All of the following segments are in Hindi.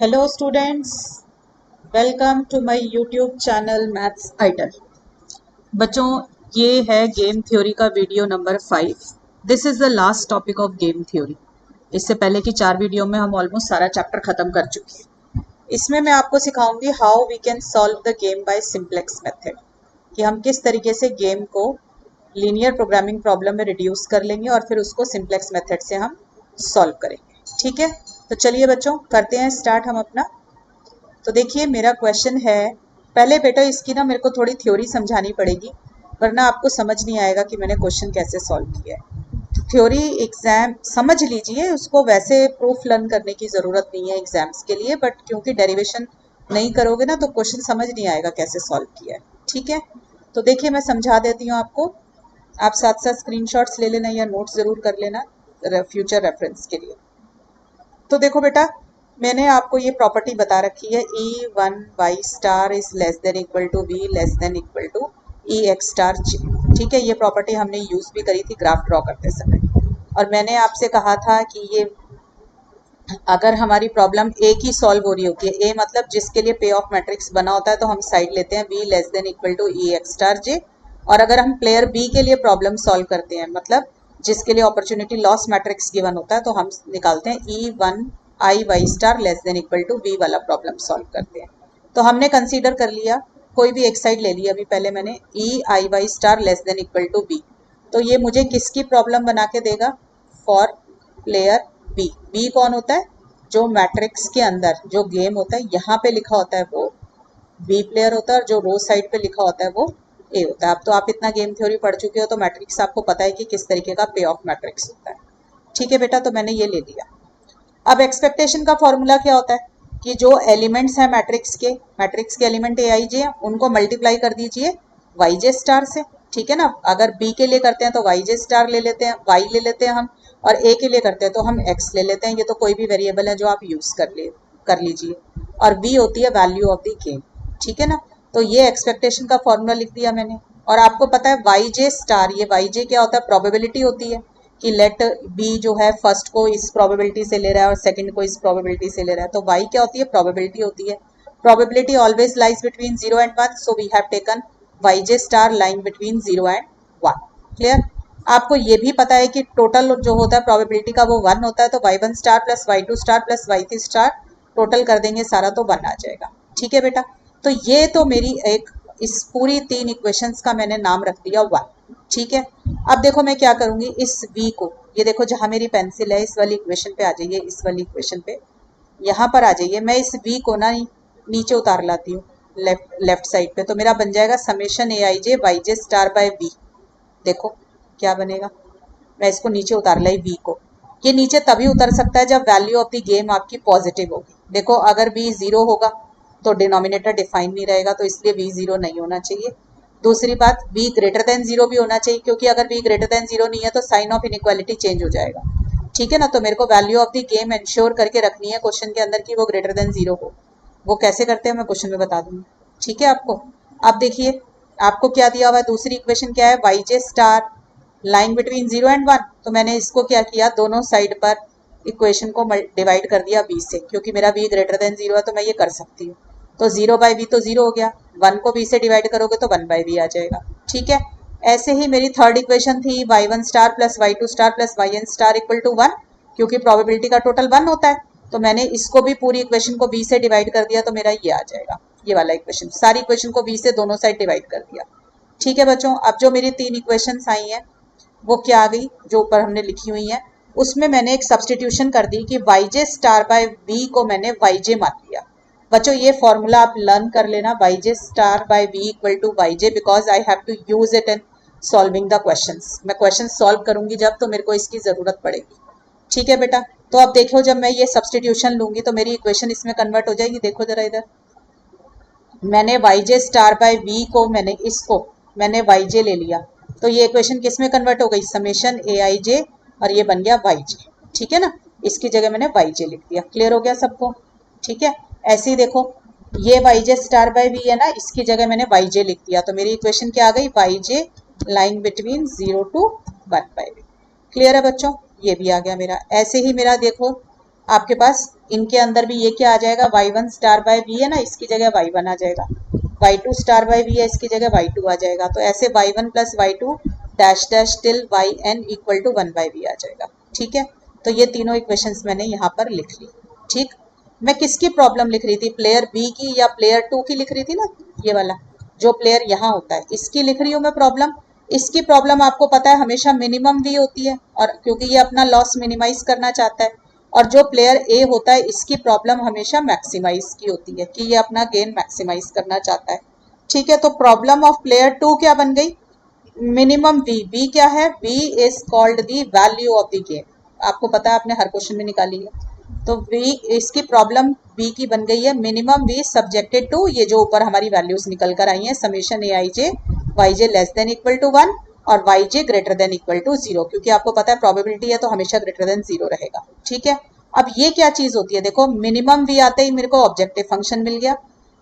Hello students, welcome to my YouTube channel maths idol. बच्चों, ये है गेम थ्योरी का video number 5। This is the last topic of game theory. इससे पहले की 4 वीडियो में हम ऑलमोस्ट सारा चैप्टर खत्म कर चुके हैं। इसमें मैं आपको सिखाऊंगी how we can solve the game by simplex method, कि हम किस तरीके से गेम को लीनियर प्रोग्रामिंग प्रॉब्लम में रिड्यूस कर लेंगे और फिर उसको सिंप्लेक्स मेथड से हम सॉल्व करेंगे। ठीक है, तो चलिए बच्चों करते हैं स्टार्ट हम अपना। तो देखिए मेरा क्वेश्चन है, पहले बेटा इसकी ना मेरे को थोड़ी थ्योरी समझानी पड़ेगी, वरना आपको समझ नहीं आएगा कि मैंने क्वेश्चन कैसे सॉल्व किया है। थ्योरी एग्जाम समझ लीजिए, उसको वैसे प्रूफ लर्न करने की ज़रूरत नहीं है एग्जाम्स के लिए, बट क्योंकि डेरिवेशन नहीं करोगे ना तो क्वेश्चन समझ नहीं आएगा कैसे सॉल्व किया है। ठीक है, तो देखिए मैं समझा देती हूँ आपको। आप साथ साथ स्क्रीनशॉट्स ले लेना या नोट्स ज़रूर कर लेना फ्यूचर रेफरेंस के लिए। तो देखो बेटा, मैंने आपको ये प्रॉपर्टी बता रखी है, E one Y star is less than equal to V less than equal to E X star G. ठीक है, ये प्रॉपर्टी हमने यूज भी करी थी ग्राफ ड्रॉ करते समय। और मैंने आपसे कहा था कि ये अगर हमारी प्रॉब्लम ए की सॉल्व हो रही होती है, ए मतलब जिसके लिए पे ऑफ मैट्रिक्स बना होता है, तो हम साइड लेते हैं V less than equal to E X star J. और अगर हम प्लेयर बी के लिए प्रॉब्लम सॉल्व करते हैं, मतलब जिसके लिए अपॉर्चुनिटी लॉस मैट्रिक्स गिवन होता है, तो हम निकालते हैं E one I Y star less than equal to V वाला प्रॉब्लम सॉल्व करते हैं। तो हमने कंसीडर कर लिया, कोई भी एक साइड ले लिया अभी पहले मैंने, E I Y star less than equal to B. तो ये मुझे किसकी प्रॉब्लम बना के देगा? For player B. बी कौन होता है? जो मैट्रिक्स के अंदर जो गेम होता है यहाँ पे लिखा होता है वो बी प्लेयर होता है, और जो रो साइड पे लिखा होता है वो ए होता है। अब तो आप इतना गेम थ्योरी पढ़ चुके हो तो मैट्रिक्स आपको पता है कि किस तरीके का पे ऑफ मैट्रिक्स होता है। ठीक है बेटा, तो मैंने ये ले लिया। अब एक्सपेक्टेशन का फॉर्मूला क्या होता है कि जो एलिमेंट्स हैं मैट्रिक्स के एलिमेंट ए आई जे हैं, उनको मल्टीप्लाई कर दीजिए वाई जे स्टार से। ठीक है ना, अगर बी के लिए करते हैं तो वाई जे स्टार ले लेते हैं, वाई ले लेते हैं हम, और ए के लिए करते हैं तो हम एक्स ले लेते हैं। ये तो कोई भी वेरिएबल है जो आप यूज कर लीजिए। और वी होती है वैल्यू ऑफ द गेम। ठीक है ना, तो ये एक्सपेक्टेशन का फॉर्मूला लिख दिया मैंने। और आपको पता है वाई जे स्टार, ये वाई जे क्या होता है? प्रोबेबिलिटी होती है कि लेट बी जो है फर्स्ट को इस प्रोबेबिलिटी से ले रहा है और सेकंड को इस प्रोबेबिलिटी से ले रहा है, तो वाई क्या होती है? प्रोबेबिलिटी होती है। Probability always lies between 0 and 1, so we have taken Y J star line between 0 and 1। Clear? आपको ये भी पता है कि टोटल जो होता है प्रोबेबिलिटी का वो 1 होता है, तो Y one star plus Y two star plus Y three star total कर देंगे सारा तो 1 आ जाएगा। ठीक है बेटा, तो ये तो मेरी एक इस पूरी 3 इक्वेशंस का मैंने नाम रख दिया 1। ठीक है, अब देखो मैं क्या करूंगी, इस v को, ये देखो जहां मेरी पेंसिल है इस वाली इक्वेशन पे आ जाइए, इस वाली इक्वेशन पे यहाँ पर आ जाइए। मैं इस v को ना नीचे उतार लाती हूँ लेफ्ट साइड पे, तो मेरा बन जाएगा summation A I J Y J star by V. देखो क्या बनेगा, मैं इसको नीचे उतार लाई v को। ये नीचे तभी उतर सकता है जब वैल्यू ऑफ द गेम आपकी पॉजिटिव होगी। देखो अगर v 0 होगा तो डिनोमिनेटर डिफाइन नहीं रहेगा, तो इसलिए v 0 नहीं होना चाहिए। दूसरी बात, v ग्रेटर देन 0 भी होना चाहिए, क्योंकि अगर v ग्रेटर देन 0 नहीं है तो साइन ऑफ इनइक्वालिटी चेंज हो जाएगा। ठीक है ना, तो मेरे को value of the game ensure करके रखनी है क्वेश्चन के अंदर कि वो ग्रेटर देन 0 हो। वो कैसे करते हैं मैं क्वेश्चन में बता दूंगी। ठीक है आपको। अब देखिए आपको क्या दिया हुआ है, दूसरी इक्वेशन क्या है? Y J star line between 0 and 1। तो मैंने इसको क्या किया, दोनों साइड पर इक्वेशन को डिवाइड कर दिया v से, क्योंकि मेरा v ग्रेटर देन 0 है तो मैं ये कर सकती हूँ। तो 0 बाई वी तो 0 हो गया, 1 को v से डिवाइड करोगे तो 1 बाई वी आ जाएगा। ठीक है, ऐसे ही मेरी थर्ड इक्वेशन थी Y one star plus Y two star plus Y N star equal to 1, क्योंकि प्रोबेबिलिटी का टोटल 1 होता है। तो मैंने इसको भी पूरी इक्वेशन को v से डिवाइड कर दिया, तो मेरा ये आ जाएगा, ये वाला इक्वेशन। सारी इक्वेशन को v से दोनों साइड डिवाइड कर दिया। ठीक है बच्चों, अब जो मेरी 3 इक्वेशन आई हैं वो क्या आ गई, जो ऊपर हमने लिखी हुई है, उसमें मैंने एक सब्सटीट्यूशन कर दी कि Y J star by V को मैंने वाई जे मान लिया। बच्चों ये फॉर्मूला आप लर्न कर लेना, Y J star by V equal to Y J, because I have to use it in solving the questions. मैं क्वेश्चन सॉल्व करूंगी जब, तो मेरे को इसकी जरूरत पड़ेगी। ठीक है बेटा, तो अब देखो जब मैं ये सब्सटीट्यूशन लूंगी तो मेरी इक्वेशन इसमें कन्वर्ट हो जाएगी। देखो जरा इधर, मैंने Y J star by V को मैंने वाई जे ले लिया, तो ये इक्वेशन किस में कन्वर्ट हो गई? समेशन ए आई जे, और ये बन गया वाई जे। ठीक है ना, इसकी जगह मैंने वाई जे लिख दिया। क्लियर हो गया सबको? ठीक है, ऐसे ही देखो ये Y J star by V है ना, इसकी जगह मैंने वाई जे लिख दिया, तो मेरी इक्वेशन क्या आ गई? Y J line between 0 to 1 by V. Clear है बच्चों? ये भी आ गया मेरा। ऐसे ही मेरा देखो आपके पास इनके अंदर भी ये क्या आ जाएगा, y1 स्टार बाय वी है ना, इसकी जगह y1 आ जाएगा, y2 स्टार बाय वी है, इसकी जगह y2 आ जाएगा। तो ऐसे y1 plus y2 dash dash till yn equal to 1 by V आ जाएगा। ठीक है, तो ये तीनों इक्वेशंस मैंने यहाँ पर लिख ली। ठीक, मैं किसकी प्रॉब्लम लिख रही थी, प्लेयर बी की या प्लेयर टू की लिख रही थी ना, ये वाला जो प्लेयर यहाँ होता है इसकी लिख रही हूँ मैं प्रॉब्लम। इसकी प्रॉब्लम आपको पता है हमेशा मिनिमम वी होती है, और क्योंकि ये अपना लॉस मिनिमाइज करना चाहता है। और जो प्लेयर ए होता है इसकी प्रॉब्लम हमेशा मैक्सिमाइज की होती है, कि ये अपना गेन मैक्सिमाइज करना चाहता है। ठीक है, तो प्रॉब्लम ऑफ प्लेयर टू क्या बन गई, मिनिमम वी, वी क्या है, V is called the value of the game. आपको पता है, आपने हर क्वेश्चन में निकाली है। तो वी, इसकी प्रॉब्लम बी की बन गई है मिनिमम वी सब्जेक्टेड टू, ये जो ऊपर हमारी वैल्यूज निकल कर आई हैं, summation A I J Y J less than equal to 1 और Y J greater than equal to 0, क्योंकि आपको पता है प्रोबेबिलिटी है तो हमेशा ग्रेटर देन 0 रहेगा। ठीक है, अब ये क्या चीज होती है, देखो मिनिमम वी आते ही मेरे को ऑब्जेक्टिव फंक्शन मिल गया।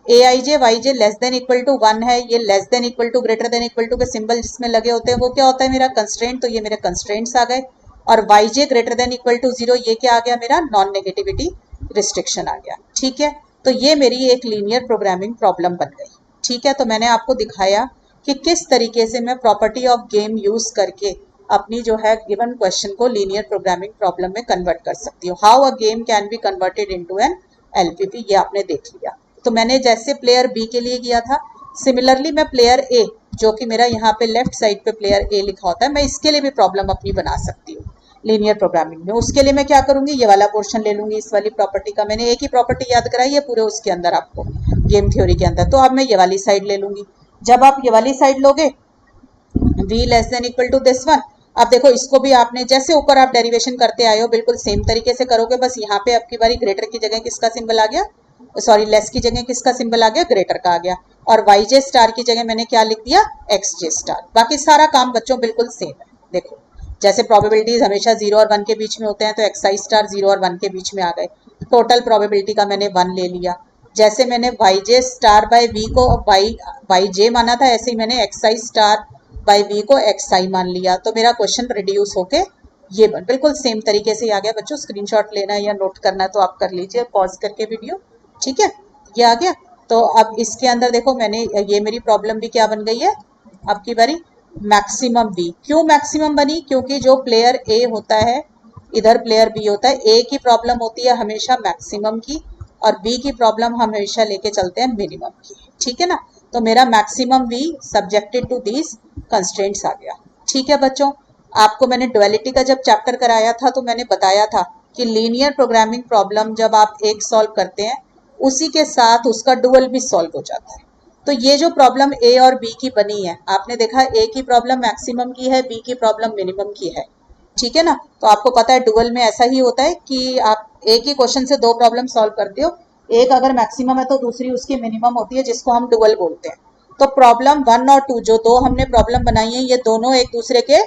A I J Y J less than equal to 1 है, ये less than equal to greater than equal to के सिंबल जिसमें लगे होते हैं वो क्या होता है मेरा कंस्ट्रेंट, तो ये मेरे कंस्ट्रेंट्स आ गए। और Y J greater than equal to 0, ये क्या आ गया मेरा नॉन नेगेटिविटी रिस्ट्रिक्शन आ गया। ठीक है, तो ये मेरी एक लीनियर प्रोग्रामिंग प्रॉब्लम बन गई। ठीक है, तो मैंने आपको दिखाया कि किस तरीके से मैं प्रॉपर्टी ऑफ गेम यूज करके अपनी जो है गिवन क्वेश्चन को लीनियर प्रोग्रामिंग प्रॉब्लम में कन्वर्ट कर सकती हूँ। How a game can be converted into an LPP, ये आपने देख लिया। तो मैंने जैसे प्लेयर बी के लिए किया था, सिमिलरली मैं प्लेयर ए, जो कि मेरा यहाँ पे लेफ्ट साइड पे प्लेयर ए लिखा होता है, मैं इसके लिए भी प्रॉब्लम अपनी बना सकती हूँ लीनियर प्रोग्रामिंग में। उसके लिए मैं क्या करूंगी, ये वाला पोर्शन ले लूंगी, इस वाली प्रॉपर्टी का मैंने एक ही प्रॉपर्टी याद कराई है पूरे उसके अंदर आपको गेम थ्योरी के अंदर। तो अब मैं ये वाली साइड ले लूंगी। जब आप ये वाली साइड लोगे v less than equal to this one, अब देखो इसको भी आपने जैसे ऊपर आप डेरिवेशन करते आए हो बिल्कुल सेम तरीके से करोगे, बस यहाँ पे आपकी बारी ग्रेटर की जगह किसका सिंबल आ गया, सॉरी लेस की जगह किसका सिंबल आ गया, ग्रेटर का आ गया। और वाई जे स्टार की जगह मैंने क्या लिख दिया, एक्स जे स्टार। बाकी सारा काम बच्चों बिल्कुल सेम है। देखो जैसे प्रोबेबिलिटीज हमेशा 0 और 1 के बीच में होते हैं, तो एक्स आई स्टार 0 और 1 के बीच में आ गए। टोटल प्रोबेबिलिटी का मैंने 1 ले लिया। जैसे मैंने Y J star by V को वाई जे माना था, ऐसे ही मैंने X I star by V को एक्स आई मान लिया। तो मेरा क्वेश्चन रिड्यूस होके ये बिल्कुल सेम तरीके से आ गया। बच्चों स्क्रीनशॉट लेना है या नोट करना है तो आप कर लीजिए पॉज करके वीडियो। ठीक है, ये आ गया। तो अब इसके अंदर देखो मैंने ये मेरी प्रॉब्लम भी क्या बन गई है, अब की बारी मैक्सिमम बी। क्यों मैक्सिमम बनी, क्योंकि जो प्लेयर ए होता है इधर प्लेयर बी होता है, ए की प्रॉब्लम होती है हमेशा मैक्सिमम की और बी की प्रॉब्लम हमेशा लेके चलते हैं मिनिमम की। ठीक है ना, तो मेरा maximum V subjected to these constraints आ गया। ठीक है बच्चों, आपको मैंने डुअलिटी का जब चैप्टर कराया था तो मैंने बताया था कि लीनियर प्रोग्रामिंग प्रॉब्लम जब आप एक सॉल्व करते हैं उसी के साथ उसका डुअल भी सॉल्व हो जाता है। तो ये जो प्रॉब्लम ए और बी की बनी है, आपने देखा ए की प्रॉब्लम मैक्सिमम की है, बी की प्रॉब्लम मिनिमम की है। ठीक है ना, तो आपको पता है डुअल में ऐसा ही होता है कि आप एक ही क्वेश्चन से दो प्रॉब्लम सॉल्व करते हो, एक अगर मैक्सिमम है तो दूसरी उसकी मिनिमम होती है, जिसको हम डुअल बोलते हैं। तो प्रॉब्लम 1 और 2 जो दो हमने प्रॉब्लम बनाई है, ये दोनों एक दूसरे के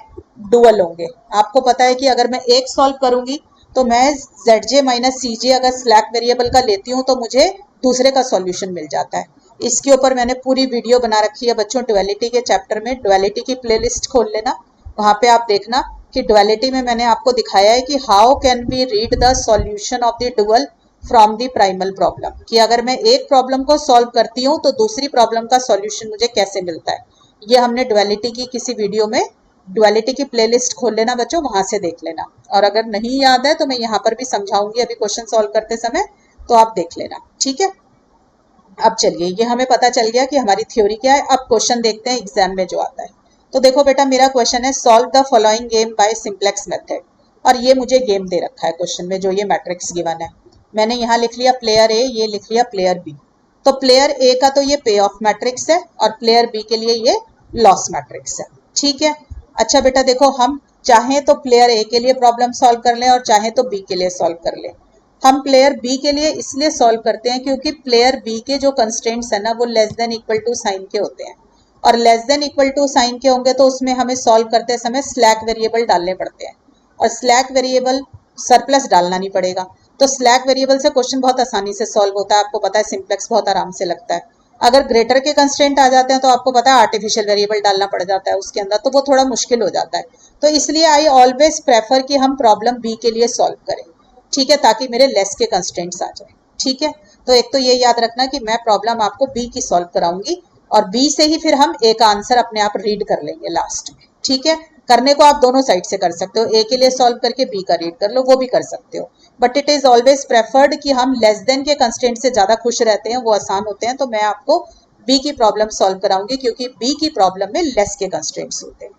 डुअल होंगे। आपको पता है कि अगर मैं एक सॉल्व करूंगी तो मैं ZJ माइनस CJ अगर स्लैक वेरिएबल का लेती हूँ तो मुझे दूसरे का सॉल्यूशन मिल जाता है। इसके ऊपर मैंने पूरी वीडियो बना रखी है बच्चों डुअलिटी के चैप्टर में, डुअलिटी की प्लेलिस्ट खोल लेना, वहां पे आप देखना कि डुअलिटी में मैंने आपको दिखाया है कि how can we read the solution of the dual from the primal problem, कि अगर मैं एक प्रॉब्लम को सॉल्व करती हूँ तो दूसरी प्रॉब्लम का सॉल्यूशन मुझे कैसे मिलता है। ये हमने डुअलिटी की किसी वीडियो में, डुअलिटी की प्लेलिस्ट खोल लेना बच्चों, वहां से देख लेना। और अगर नहीं याद है तो मैं यहाँ पर भी समझाऊंगी अभी क्वेश्चन सॉल्व करते समय, तो आप देख लेना। ठीक है, अब चलिए ये हमें पता चल गया कि हमारी थ्योरी क्या है। अब क्वेश्चन देखते हैं एग्जाम में जो आता है। तो देखो बेटा मेरा क्वेश्चन है solve the following game by simplex method, और ये मुझे गेम दे रखा है क्वेश्चन में, जो ये मैट्रिक्स गिवन है। मैंने यहाँ लिख लिया प्लेयर ए, ये लिख लिया प्लेयर बी। तो प्लेयर ए का तो ये पे ऑफ मैट्रिक्स है और प्लेयर बी के लिए ये लॉस मैट्रिक्स है। ठीक है, अच्छा बेटा देखो हम चाहें तो प्लेयर ए के लिए प्रॉब्लम सॉल्व कर लें और चाहें तो बी के लिए सॉल्व कर लें। हम प्लेयर बी के लिए इसलिए सॉल्व करते हैं क्योंकि प्लेयर बी के जो कंस्ट्रेंट्स है ना वो less than equal to sign के होते हैं, और less than equal to sign के होंगे तो उसमें हमें सॉल्व करते समय स्लैक वेरिएबल डालने पड़ते हैं, और स्लैक वेरिएबल सरप्लस डालना नहीं पड़ेगा। तो स्लैक वेरिएबल से क्वेश्चन बहुत आसानी से सॉल्व होता है, आपको पता है सिंप्लेक्स बहुत आराम से लगता है। अगर ग्रेटर के कंस्ट्रेंट आ जाते हैं तो आपको पता है आर्टिफिशियल वेरिएबल डालना पड़ जाता है उसके अंदर, तो वो थोड़ा मुश्किल हो जाता है। तो इसलिए आई ऑलवेज प्रेफर कि हम प्रॉब्लम बी के लिए सॉल्व करें। ठीक है, ताकि मेरे लेस के कंस्ट्रेंट्स आ जाए। ठीक है, तो एक तो ये याद रखना कि मैं प्रॉब्लम आपको बी की सॉल्व कराऊंगी और बी से ही फिर हम ए का आंसर अपने आप रीड कर लेंगे लास्ट में। ठीक है, करने को आप दोनों साइड से कर सकते हो, ए के लिए सॉल्व करके बी का रीड कर लो, वो भी कर सकते हो, but it is always preferred कि हम लेस देन के कंस्ट्रेंट से ज्यादा खुश रहते हैं, वो आसान होते हैं। तो मैं आपको बी की प्रॉब्लम सॉल्व कराऊंगी क्योंकि बी की प्रॉब्लम में लेस के कंस्ट्रेंट्स होते हैं।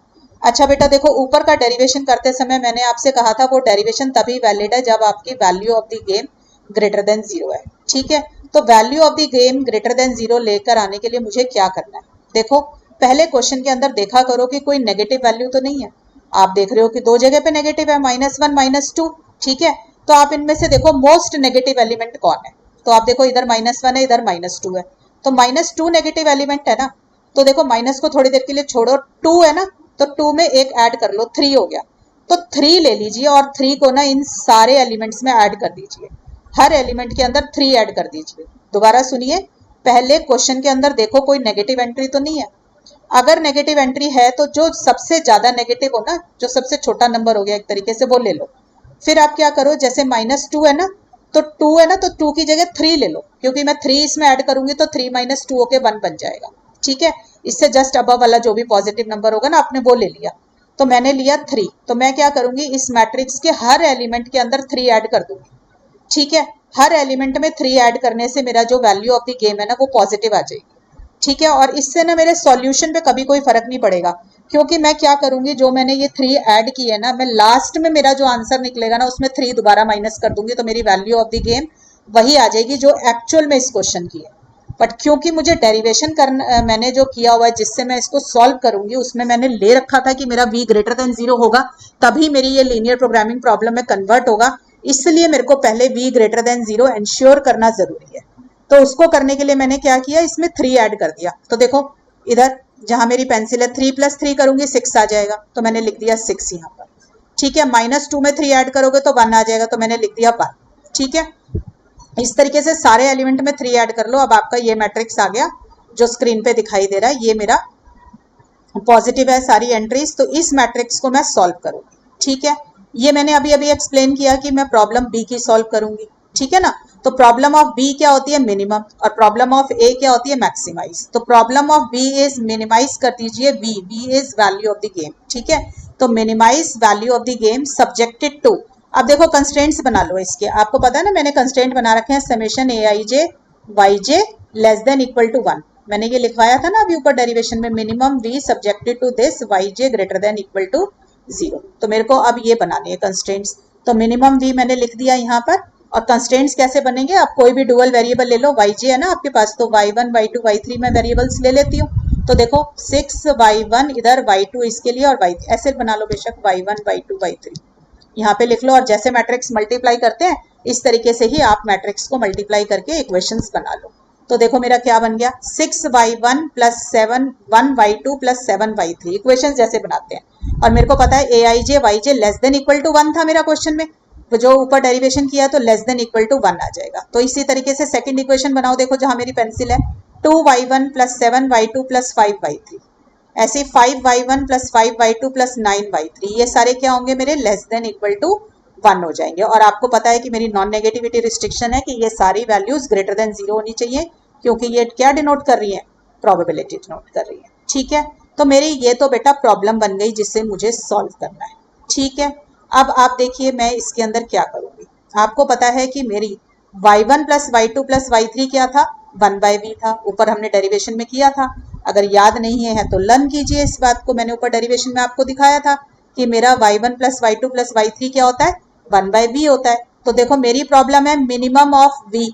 अच्छा बेटा देखो, ऊपर का डेरिवेशन करते समय मैंने आपसे कहा था वो डेरिवेशन तभी वैलिड है जब आपकी value of the game greater than 0 है। ठीक है, तो value of the game greater than 0 लेकर आने के लिए मुझे क्या करना है? देखो, पहले क्वेश्चन के अंदर देखा करो कि कोई नेगेटिव वैल्यू तो नहीं है। आप देख रहे हो कि दो जगह पे नेगेटिव है, -1 -2। ठीक है, तो आप इनमें से देखो मोस्ट नेगेटिव एलिमेंट कौन है। तो आप देखो इधर -1 है, इधर -2 है, तो -2 नेगेटिव एलिमेंट है ना। तो देखो माइनस को थोड़ी देर के लिए छोड़ो, 2 है ना, तो 2 में एक ऐड कर लो, 3 हो गया। तो 3 ले लीजिए और 3 को ना इन सारे एलिमेंट्स में ऐड कर दीजिए, हर एलिमेंट के अंदर 3 ऐड कर दीजिए। दोबारा सुनिए, पहले क्वेश्चन के अंदर देखो कोई नेगेटिव एंट्री तो नहीं है। अगर नेगेटिव एंट्री है तो जो सबसे ज्यादा नेगेटिव हो ना, जो सबसे छोटा नंबर हो गया एक तरीके से, वो ले लो। फिर आप क्या करो, जैसे -2 है ना, तो 2 है ना, तो 2 की जगह 3 ले लो, क्योंकि मैं 3 इसमें ऐड करूंगी तो 3 - 2 होके 1 बन जाएगा। ठीक है, इससे जस्ट अबव वाला जो भी पॉजिटिव नंबर होगा ना, आपने वो ले लिया। तो मैंने लिया 3, तो मैं क्या करूंगी, इस मैट्रिक्स के हर एलिमेंट के अंदर 3 ऐड कर दूंगी। ठीक है, हर एलिमेंट में 3 ऐड करने से मेरा जो वैल्यू ऑफ द गेम है ना, वो पॉजिटिव आ जाएगी। ठीक है, और इससे ना मेरे सॉल्यूशन पे कभी कोई फर्क नहीं पड़ेगा, क्योंकि मैं क्या करूंगी, जो मैंने ये 3 ऐड की है ना, मैं लास्ट में मेरा जो आंसर निकलेगा ना, उसमें 3 दोबारा माइनस कर दूंगी, तो मेरी वैल्यू ऑफ द गेम वही आ जाएगी जो एक्चुअल में इस क्वेश्चन की है। बट क्योंकि मुझे डेरिवेशन करना, मैंने जो किया हुआ है जिससे मैं इसको सॉल्व करूंगी, उसमें मैंने ले रखा था कि मेरा v ग्रेटर देन 0 होगा, तभी मेरी ये लीनियर प्रोग्रामिंग प्रॉब्लम में कन्वर्ट होगा। इसलिए मेरे को पहले v ग्रेटर देन 0 इंश्योर करना जरूरी है। तो उसको करने के लिए मैंने क्या किया, इसमें 3 ऐड कर दिया। तो देखो इधर जहां मेरी पेंसिल है, 3 + 3 करूंगी 6 आ जाएगा, तो मैंने लिख दिया 6 यहाँ पर। ठीक है, -2 में 3 ऐड करोगे तो 1 आ जाएगा, तो मैंने लिख दिया 1। ठीक है, इस तरीके से सारे एलिमेंट में 3 ऐड कर लो। अब आपका ये मैट्रिक्स आ गया जो स्क्रीन पे दिखाई दे रहा है, ये मेरा पॉजिटिव है सारी एंट्रीज। तो इस मैट्रिक्स को मैं सॉल्व करूंगी। ठीक है, ये मैंने अभी अभी एक्सप्लेन किया कि मैं प्रॉब्लम बी की सॉल्व करूंगी। ठीक है ना, तो प्रॉब्लम ऑफ बी क्या होती है, मिनिमम, और प्रॉब्लम ऑफ ए क्या होती है, मैक्सिमाइज। तो problem of B is minimise कर दीजिए V is value of the game. ठीक है, तो minimise value of the game subjected to, अब देखो कंस्ट्रेंट्स बना लो इसके, आपको पता है ना मैंने कंस्ट्रेंट बना रखे हैं, summation A I J Y J less than equal to 1। मैंने ये लिखवाया था ना अभी ऊपर डेरिवेशन में, minimum V subjected to this Y J greater than equal to 0। तो मेरे को अब ये बनाने हैं कंस्ट्रेंट्स। तो मिनिमम वी मैंने लिख दिया यहाँ पर, और कंस्ट्रेंट्स कैसे बनेंगे, आप कोई भी डुअल वेरिएबल ले लो, वाई जे है ना आपके पास, तो y1 y2 y3 मैं वेरिएबल्स ले लेती हूँ। तो देखो 6y1 इधर, y2 इसके लिए, और y3 ऐसे बना लो बेशक, y1 y2 y3 यहाँ पे लिख लो। और जैसे मैट्रिक्स मल्टीप्लाई करते हैं इस तरीके से ही आप मैट्रिक्स को मल्टीप्लाई करके इक्वेशंस बना लो। तो देखो मेरा क्या बन गया, 6y1 + 7 1y2 + 7y3, इक्वेशन जैसे बनाते हैं। और मेरे को पता है A I J Y J less than equal to 1 था मेरा क्वेश्चन में, तो जो ऊपर डेरिवेशन किया तो लेस देन इक्वल टू 1 आ जाएगा। तो इसी तरीके से सेकंड इक्वेशन बनाओ, देखो जहां मेरी पेंसिल है, 2y1 + 7y2 + 5y3, ऐसे 5y1 + 5y2 + 9y3, ये सारे क्या होंगे मेरे, लेस देन इक्वल टू 1 हो जाएंगे। और आपको पता है कि मेरी नॉन नेगेटिविटी रिस्ट्रिक्शन है कि ये सारी वैल्यूज ग्रेटर देन 0 होनी चाहिए, क्योंकि ये क्या डिनोट कर रही है, प्रोबेबिलिटी डिनोट कर रही है। ठीक है, तो मेरी ये तो बेटा प्रॉब्लम बन गई जिससे मुझे सॉल्व करना है। ठीक है, अब आप देखिए मैं इसके अंदर क्या करूंगी। आपको पता है कि मेरी y1 + y2 + y3 क्या था, 1/v था, ऊपर हमने डेरिवेशन में किया था। अगर याद नहीं है तो लर्न कीजिए इस बात को, मैंने ऊपर डेरिवेशन में आपको दिखाया था कि मेरा y1 + y2 + y3 क्या होता है, 1/v होता है। तो देखो मेरी प्रॉब्लम है मिनिमम ऑफ v,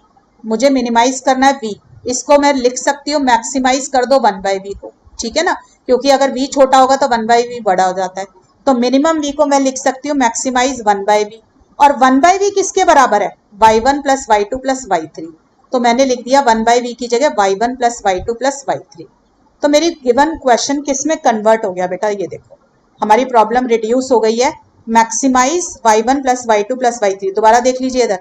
मुझे मिनिमाइज करना है v, इसको मैं लिख सकती हूँ मैक्सिमाइज कर दो 1/v को। ठीक है ना, क्योंकि अगर v छोटा होगा तो 1/v बड़ा हो जाता है। तो मिनिमम v को मैं लिख सकती हूँ मैक्सिमाइज 1/v, और 1/v किसके बराबर है, y1 + y2 + y3। तो मैंने लिख दिया 1/v की जगह y1 + y2 + y3। तो मेरी गिवन क्वेश्चन किस में कन्वर्ट हो गया बेटा, ये देखो हमारी प्रॉब्लम रिड्यूस हो गई है, मैक्सिमाइज y1 + y2 + y3। दोबारा देख लीजिए इधर,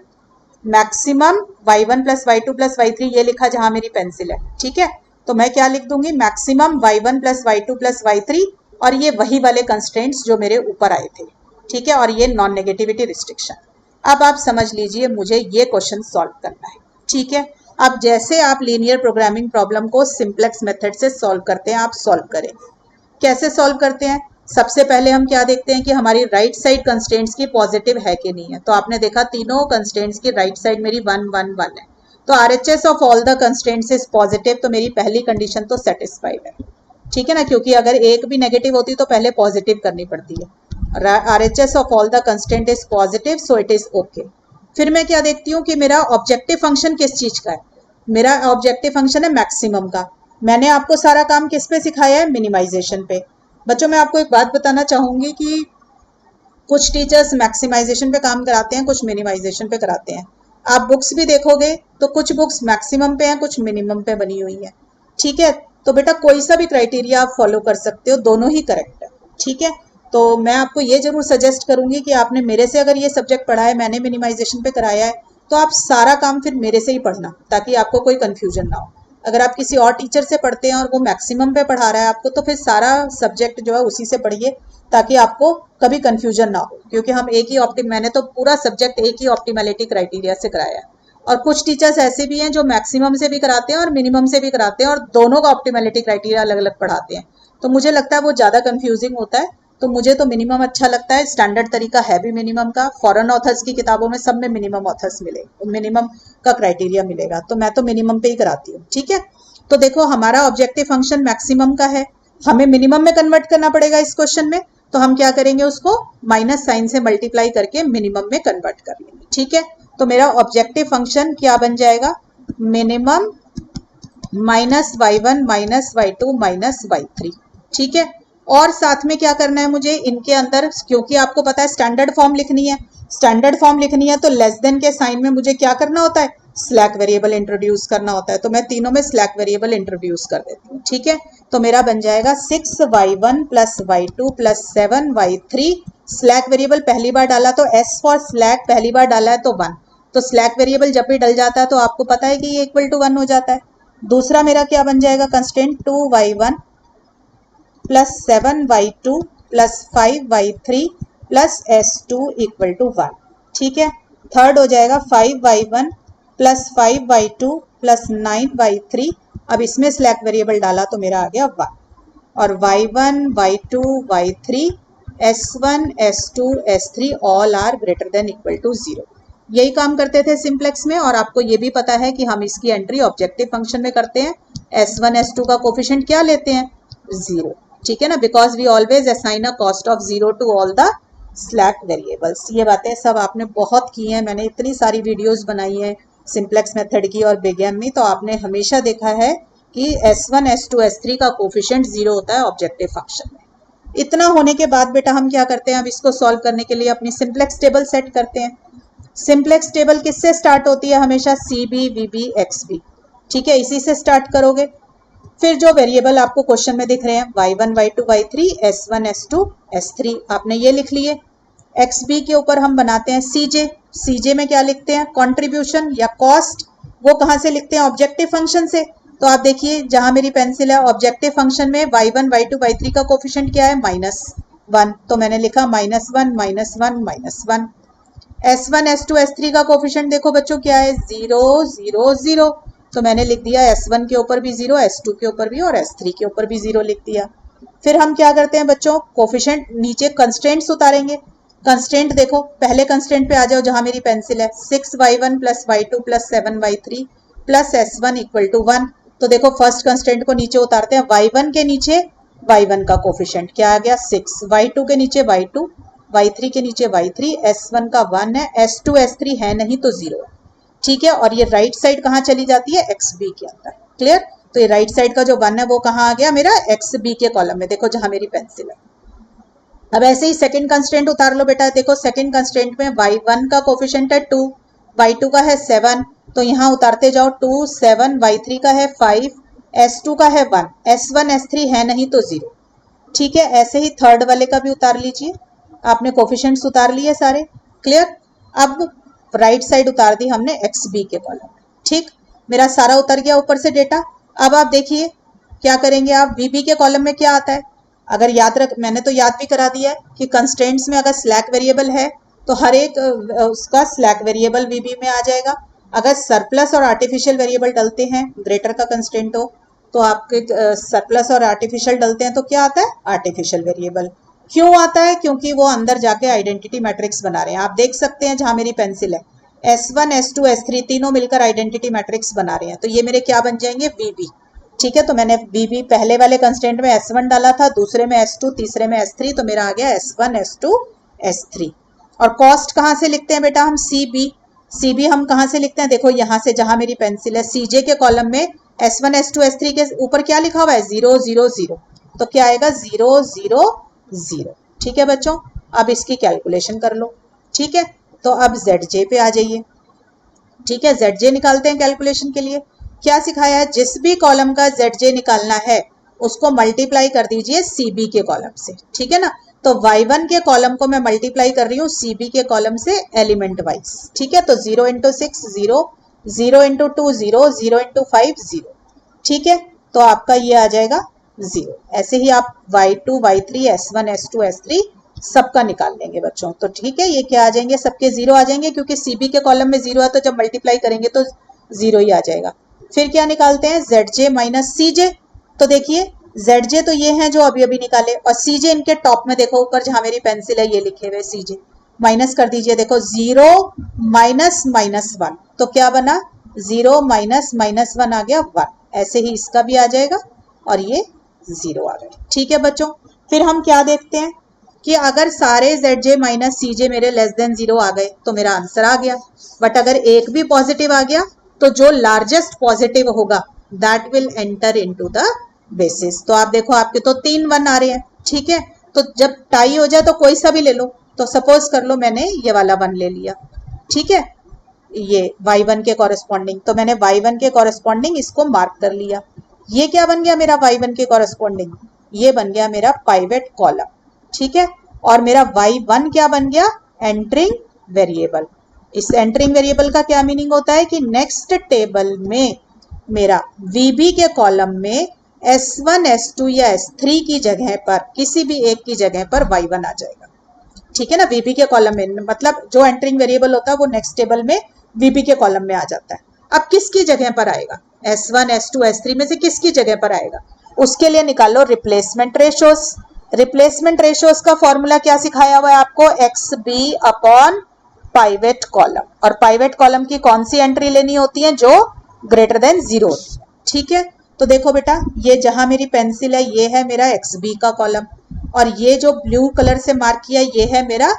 मैक्सिमम y1 + y2 + y3 ये लिखा जहां मेरी पेंसिल है। ठीक है, तो मैं क्या लिख दूंगी, मैक्सिमम y1 + y2 + y3, और ये वही वाले कंस्ट्रेंट्स जो मेरे ऊपर आए थे। ठीक है, और ये नॉन नेगेटिविटी रिस्ट्रिक्शन। अब आप समझ लीजिए मुझे ये क्वेश्चन सॉल्व करना है, ठीक है। अब जैसे आप लीनियर प्रोग्रामिंग प्रॉब्लम को सिंप्लेक्स मेथड से सॉल्व करते हैं, आप सॉल्व करें। कैसे सॉल्व करते हैं? सबसे पहले हम क्या देखते हैं कि हमारी राइट साइड कंस्ट्रेंट्स की पॉजिटिव है कि नहीं है। तो आपने देखा तीनों कंस्ट्रेंट्स की राइट साइड मेरी 1 1 1 है, तो RHS of all the constraints is positive, तो मेरी पहली कंडीशन तो सेटिस्फाइड है, ठीक है ना, क्योंकि अगर एक भी नेगेटिव होती तो पहले पॉजिटिव करनी पड़ती है। RHS of all the constant is positive, so it is okay. फिर मैं क्या देखती हूँ कि मेरा ऑब्जेक्टिव फंक्शन किस चीज का है। मेरा ऑब्जेक्टिव फंक्शन है मैक्सिमम का। मैंने आपको सारा काम किस पे सिखाया है? मिनिमाइजेशन पे। बच्चों मैं आपको एक बात बताना चाहूंगी कि कुछ टीचर्स मैक्सिमाइजेशन पे काम कराते हैं, कुछ मिनिमाइजेशन पे कराते हैं। आप बुक्स भी देखोगे तो कुछ बुक्स मैक्सिमम पे हैं, कुछ मिनिमम पे बनी हुई है, ठीक है। तो बेटा कोई सा भी क्राइटेरिया आप फॉलो कर सकते हो, दोनों ही करेक्ट है, ठीक है। तो मैं आपको ये जरूर सजेस्ट करूंगी कि आपने मेरे से अगर ये सब्जेक्ट पढ़ा है, मैंने मिनिमाइजेशन पे कराया है, तो आप सारा काम फिर मेरे से ही पढ़ना, ताकि आपको कोई कंफ्यूजन ना हो। अगर आप किसी और टीचर से पढ़ते हैं और वो मैक्सिमम पे पढ़ा रहा है आपको, तो फिर सारा सब्जेक्ट जो है उसी से पढ़िए, ताकि आपको कभी कंफ्यूजन ना हो। क्योंकि हम एक ही मैंने तो पूरा सब्जेक्ट एक ही ऑप्टिमैलिटी क्राइटेरिया से कराया है। और कुछ टीचर्स ऐसे भी हैं जो मैक्सिमम से भी कराते हैं और मिनिमम से भी कराते हैं, और दोनों का ऑप्टिमैलिटी क्राइटेरिया अलग अलग पढ़ाते हैं। तो मुझे लगता है वो ज़्यादा कंफ्यूजिंग होता है। तो मुझे तो मिनिमम अच्छा लगता है, स्टैंडर्ड तरीका है भी मिनिमम का। फॉरेन ऑथर्स की किताबों में सब में मिनिमम ऑथर्स मिले, मिनिमम का क्राइटेरिया मिलेगा, तो मैं तो मिनिमम पे ही कराती हूँ, ठीक है। तो देखो हमारा ऑब्जेक्टिव फंक्शन मैक्सिमम का है, हमें मिनिमम में कन्वर्ट करना पड़ेगा इस क्वेश्चन में। तो हम क्या करेंगे, उसको माइनस साइन से मल्टीप्लाई करके मिनिमम में कन्वर्ट कर लेंगे, ठीक है। तो मेरा ऑब्जेक्टिव फंक्शन क्या बन जाएगा? Minimum minus y1 minus y2 minus y3, ठीक है। और साथ में क्या करना है मुझे इनके अंदर, क्योंकि आपको पता है स्टैंडर्ड फॉर्म लिखनी है, स्टैंडर्ड फॉर्म लिखनी है तो लेस देन के साइन में मुझे क्या करना होता है? स्लैक वेरिएबल इंट्रोड्यूस करना होता है। तो मैं तीनों में स्लैक वेरिएबल इंट्रोड्यूस कर देती हूँ, ठीक है। तो मेरा बन जाएगा 6y1 plus y2 plus 7y3। Slack variable पहली बार डाला तो s फॉर स्लैक, पहली बार डाला है तो 1। तो स्लैक वेरिएबल जब भी डल जाता है तो आपको पता है कि ये इक्वल टू 1 हो जाता है। दूसरा मेरा क्या बन जाएगा constant? 2y1 plus 7y2 plus 5y3 plus s2 equal to 1, ठीक है। थर्ड हो जाएगा 5y1 plus 5y2 plus 9y3। अब इसमें स्लैक वेरिएबल डाला तो मेरा आ गया 1। और y1 y2 y3 s1 s2 s3 all are greater than equal to 0। यही काम करते थे सिंप्लेक्स में। और आपको ये भी पता है कि हम इसकी एंट्री ऑब्जेक्टिव फंक्शन में करते हैं। s1 s2 का कोफिशिएंट क्या लेते हैं? 0, ठीक है ना, because we always assign a cost of 0 to all the slack variables. ये बातें सब आपने बहुत की हैं, मैंने इतनी सारी वीडियोस बनाई हैं सिंप्लेक्स मेथड की और बिग एम में, तो आपने हमेशा देखा है कि s1 s2 s3 का कोफिशिएंट 0 होता है ऑब्जेक्टिव फंक्शन में। इतना होने के बाद बेटा हम क्या करते हैं, अब इसको सॉल्व करने के लिए अपनी सिंप्लेक्स टेबल सेट करते हैं। सिंप्लेक्स टेबल किससे स्टार्ट होती है? हमेशा CB VB XB, ठीक है, इसी से स्टार्ट करोगे। फिर जो वेरिएबल आपको क्वेश्चन में दिख रहे हैं y1 y2 y3 s1 s2 s3 आपने ये लिख लिए। XB के ऊपर हम बनाते हैं CJ। CJ में क्या लिखते हैं? कंट्रीब्यूशन या कॉस्ट। वो कहाँ से लिखते हैं? ऑब्जेक्टिव फंक्शन से। तो आप देखिए जहां मेरी पेंसिल है, ऑब्जेक्टिव फंक्शन में y1 y2 y3 का कोफिशिएंट क्या है? -1, तो मैंने लिखा -1 -1 -1। S1 S2 S3 का कोफिशिएंट देखो बच्चों क्या है? 0 0 0, तो मैंने लिख दिया S1 के ऊपर भी 0, S2 के ऊपर भी और S3 के ऊपर भी 0 लिख दिया। फिर हम क्या करते हैं बच्चों? कोफिशिएंट नीचे कंस्ट्रेंट्स उतारेंगे। कंस्ट्रेंट देखो, पहले कंस्ट्रेंट पे आ जाओ जहां मेरी पेंसिल है, 6y1 plus y2 plus 7y3 plus s1 equal to 1। तो देखो फर्स्ट कंस्ट्रेंट को नीचे उतारते हैं, y1 के नीचे y1 का कोफिशिएंट क्या आ गया? 6, y2 के नीचे y2, y3 के नीचे y3, s1 का 1 है, s2 s3 है नहीं तो 0 है, ठीक है। और ये राइट साइड कहाँ चली जाती है? XB के अंदर, क्लियर। तो ये राइट साइड का जो 1 है वो कहाँ आ गया? मेरा XB के कॉलम में, देखो जहां मेरी पेंसिल है। अब ऐसे ही सेकंड कंस्ट्रेंट उतार लो बेटा। देखो सेकंड कंस्ट्रेंट में y1 का कोफिशिएंट है 2, y2 का है 7, तो यहाँ उतारते जाओ 2 7, y3 का है 5, s2 का है 1, s1 s3 है नहीं तो 0, ठीक है। ऐसे ही थर्ड वाले का भी उतार लीजिए। आपने कोफिशिएंट्स उतार लिए सारे, क्लियर। अब राइट साइड उतार दी हमने XB के कॉलम में, ठीक। मेरा सारा उतर गया ऊपर से डेटा। अब आप देखिए क्या करेंगे आप? VB के कॉलम में क्या आता है? अगर याद रख, मैंने तो याद भी करा दिया है कि कंस्ट्रेंट्स में अगर स्लैक वेरिएबल है तो हर एक उसका स्लैक वेरिएबल वीबी में आ जाएगा। अगर सरप्लस और आर्टिफिशियल वेरिएबल डलते हैं, ग्रेटर का कंस्ट्रेंट हो, तो आपके सरप्लस और आर्टिफिशियल डलते हैं तो क्या आता है? Artificial variable. क्यों आता है? क्योंकि वो अंदर जाके आइडेंटिटी मैट्रिक्स बना रहे हैं। आप देख सकते हैं जहां मेरी पेंसिल है, S1 S2 S3 तीनों मिलकर आइडेंटिटी मैट्रिक्स बना रहे हैं, तो ये मेरे क्या बन जाएंगे? वीबी। ठीक है, तो मैंने वीबी पहले वाले कंस्टेंट में S1 डाला था, दूसरे में S2, तीसरे में S3, तो मेरा आ गया S1 S2 S3। और कॉस्ट कहाँ से लिखते हैं बेटा? हम सीबी हम कहाँ से लिखते हैं? देखो यहाँ से, जहां मेरी पेंसिल है, सीजे के कॉलम में S1 S2 S3 के ऊपर क्या लिखा हुआ है? 0 0 0, तो क्या आएगा? 0 0 0। ठीक है बच्चों, अब इसकी कैलकुलेशन कर लो। ठीक है, तो अब ZJ पे आ जाइए। ठीक है, ZJ निकालते हैं कैलकुलेशन के लिए। क्या सिखाया है? जिस भी कॉलम का ZJ निकालना है उसको मल्टीप्लाई कर दीजिए CB के कॉलम से। ठीक है ना, तो Y1 के कॉलम को मैं मल्टीप्लाई कर रही हूँ CB के कॉलम से एलिमेंट वाइज। ठीक है, तो 0 × 6 0, 0 × 2 0, 0 × 5 0। ठीक है, तो आपका ये आ जाएगा 0। ऐसे ही आप Y2 Y3 S1 S2 S3 सबका निकाल लेंगे बच्चों। तो ठीक है, ये क्या आ जाएंगे? सबके 0 आ जाएंगे, क्योंकि CB के कॉलम में 0 है, तो जब मल्टीप्लाई करेंगे तो 0 ही आ जाएगा। फिर क्या निकालते हैं? ZJ minus CJ। तो देखिए ZJ तो ये हैं जो अभी अभी निकाले, और CJ इनके टॉप में देखो, ऊपर जहां मेरी पेंसिल है ये लिखे हुए CJ। माइनस कर दीजिए, देखो 0 माइनस माइनस 1, तो क्या बना? 0 माइनस माइनस 1 आ गया 1। ऐसे ही इसका भी आ जाएगा, और ये 0 आ गया। ठीक है बच्चों, फिर हम क्या देखते हैं कि अगर सारे ZJ माइनस CJ मेरे लेस देन 0 आ गए तो मेरा आंसर आ गया। बट अगर एक भी पॉजिटिव आ गया तो जो लार्जेस्ट पॉजिटिव होगा that will enter into the basis. तो आप देखो, आपके तो 3 1 आ रहे हैं। ठीक है, तो जब टाई हो जाए तो कोई सा भी ले लो। तो सपोज कर लो मैंने ये वाला 1 ले लिया। ठीक है, ये Y1 के कॉरेस्पॉन्डिंग, तो मैंने Y1 के कॉरेस्पॉन्डिंग इसको मार्क कर लिया। ये क्या बन गया मेरा Y1 के कॉरेस्पॉन्डिंग? ये बन गया मेरा पाइवेट कॉलम। ठीक है, और मेरा Y1 क्या बन गया? Entering variable. इस एंटरिंग वेरिएबल का क्या मीनिंग होता है कि नेक्स्ट टेबल में मेरा VB के कॉलम में S1 S2 या S3 की जगह पर, किसी भी एक की जगह पर Y1 आ जाएगा। ठीक है ना, VB के कॉलम में, मतलब जो एंटरिंग वेरिएबल होता है वो नेक्स्ट टेबल में VB के कॉलम में आ जाता है। अब किसकी जगह पर आएगा? S1 S2 S3 में से किसकी जगह पर आएगा? उसके लिए निकालो रिप्लेसमेंट रेशोस। रिप्लेसमेंट रेशोस का फॉर्मूला क्या सिखाया हुआ है आपको? XB upon pivot column. और पाइवेट कॉलम की कौन सी एंट्री लेनी होती है? जो ग्रेटर देन 0। ठीक है, तो देखो बेटा, ये जहां मेरी पेंसिल है ये है मेरा XB का कॉलम, और ये जो ब्लू कलर से मार्क किया ये है मेरा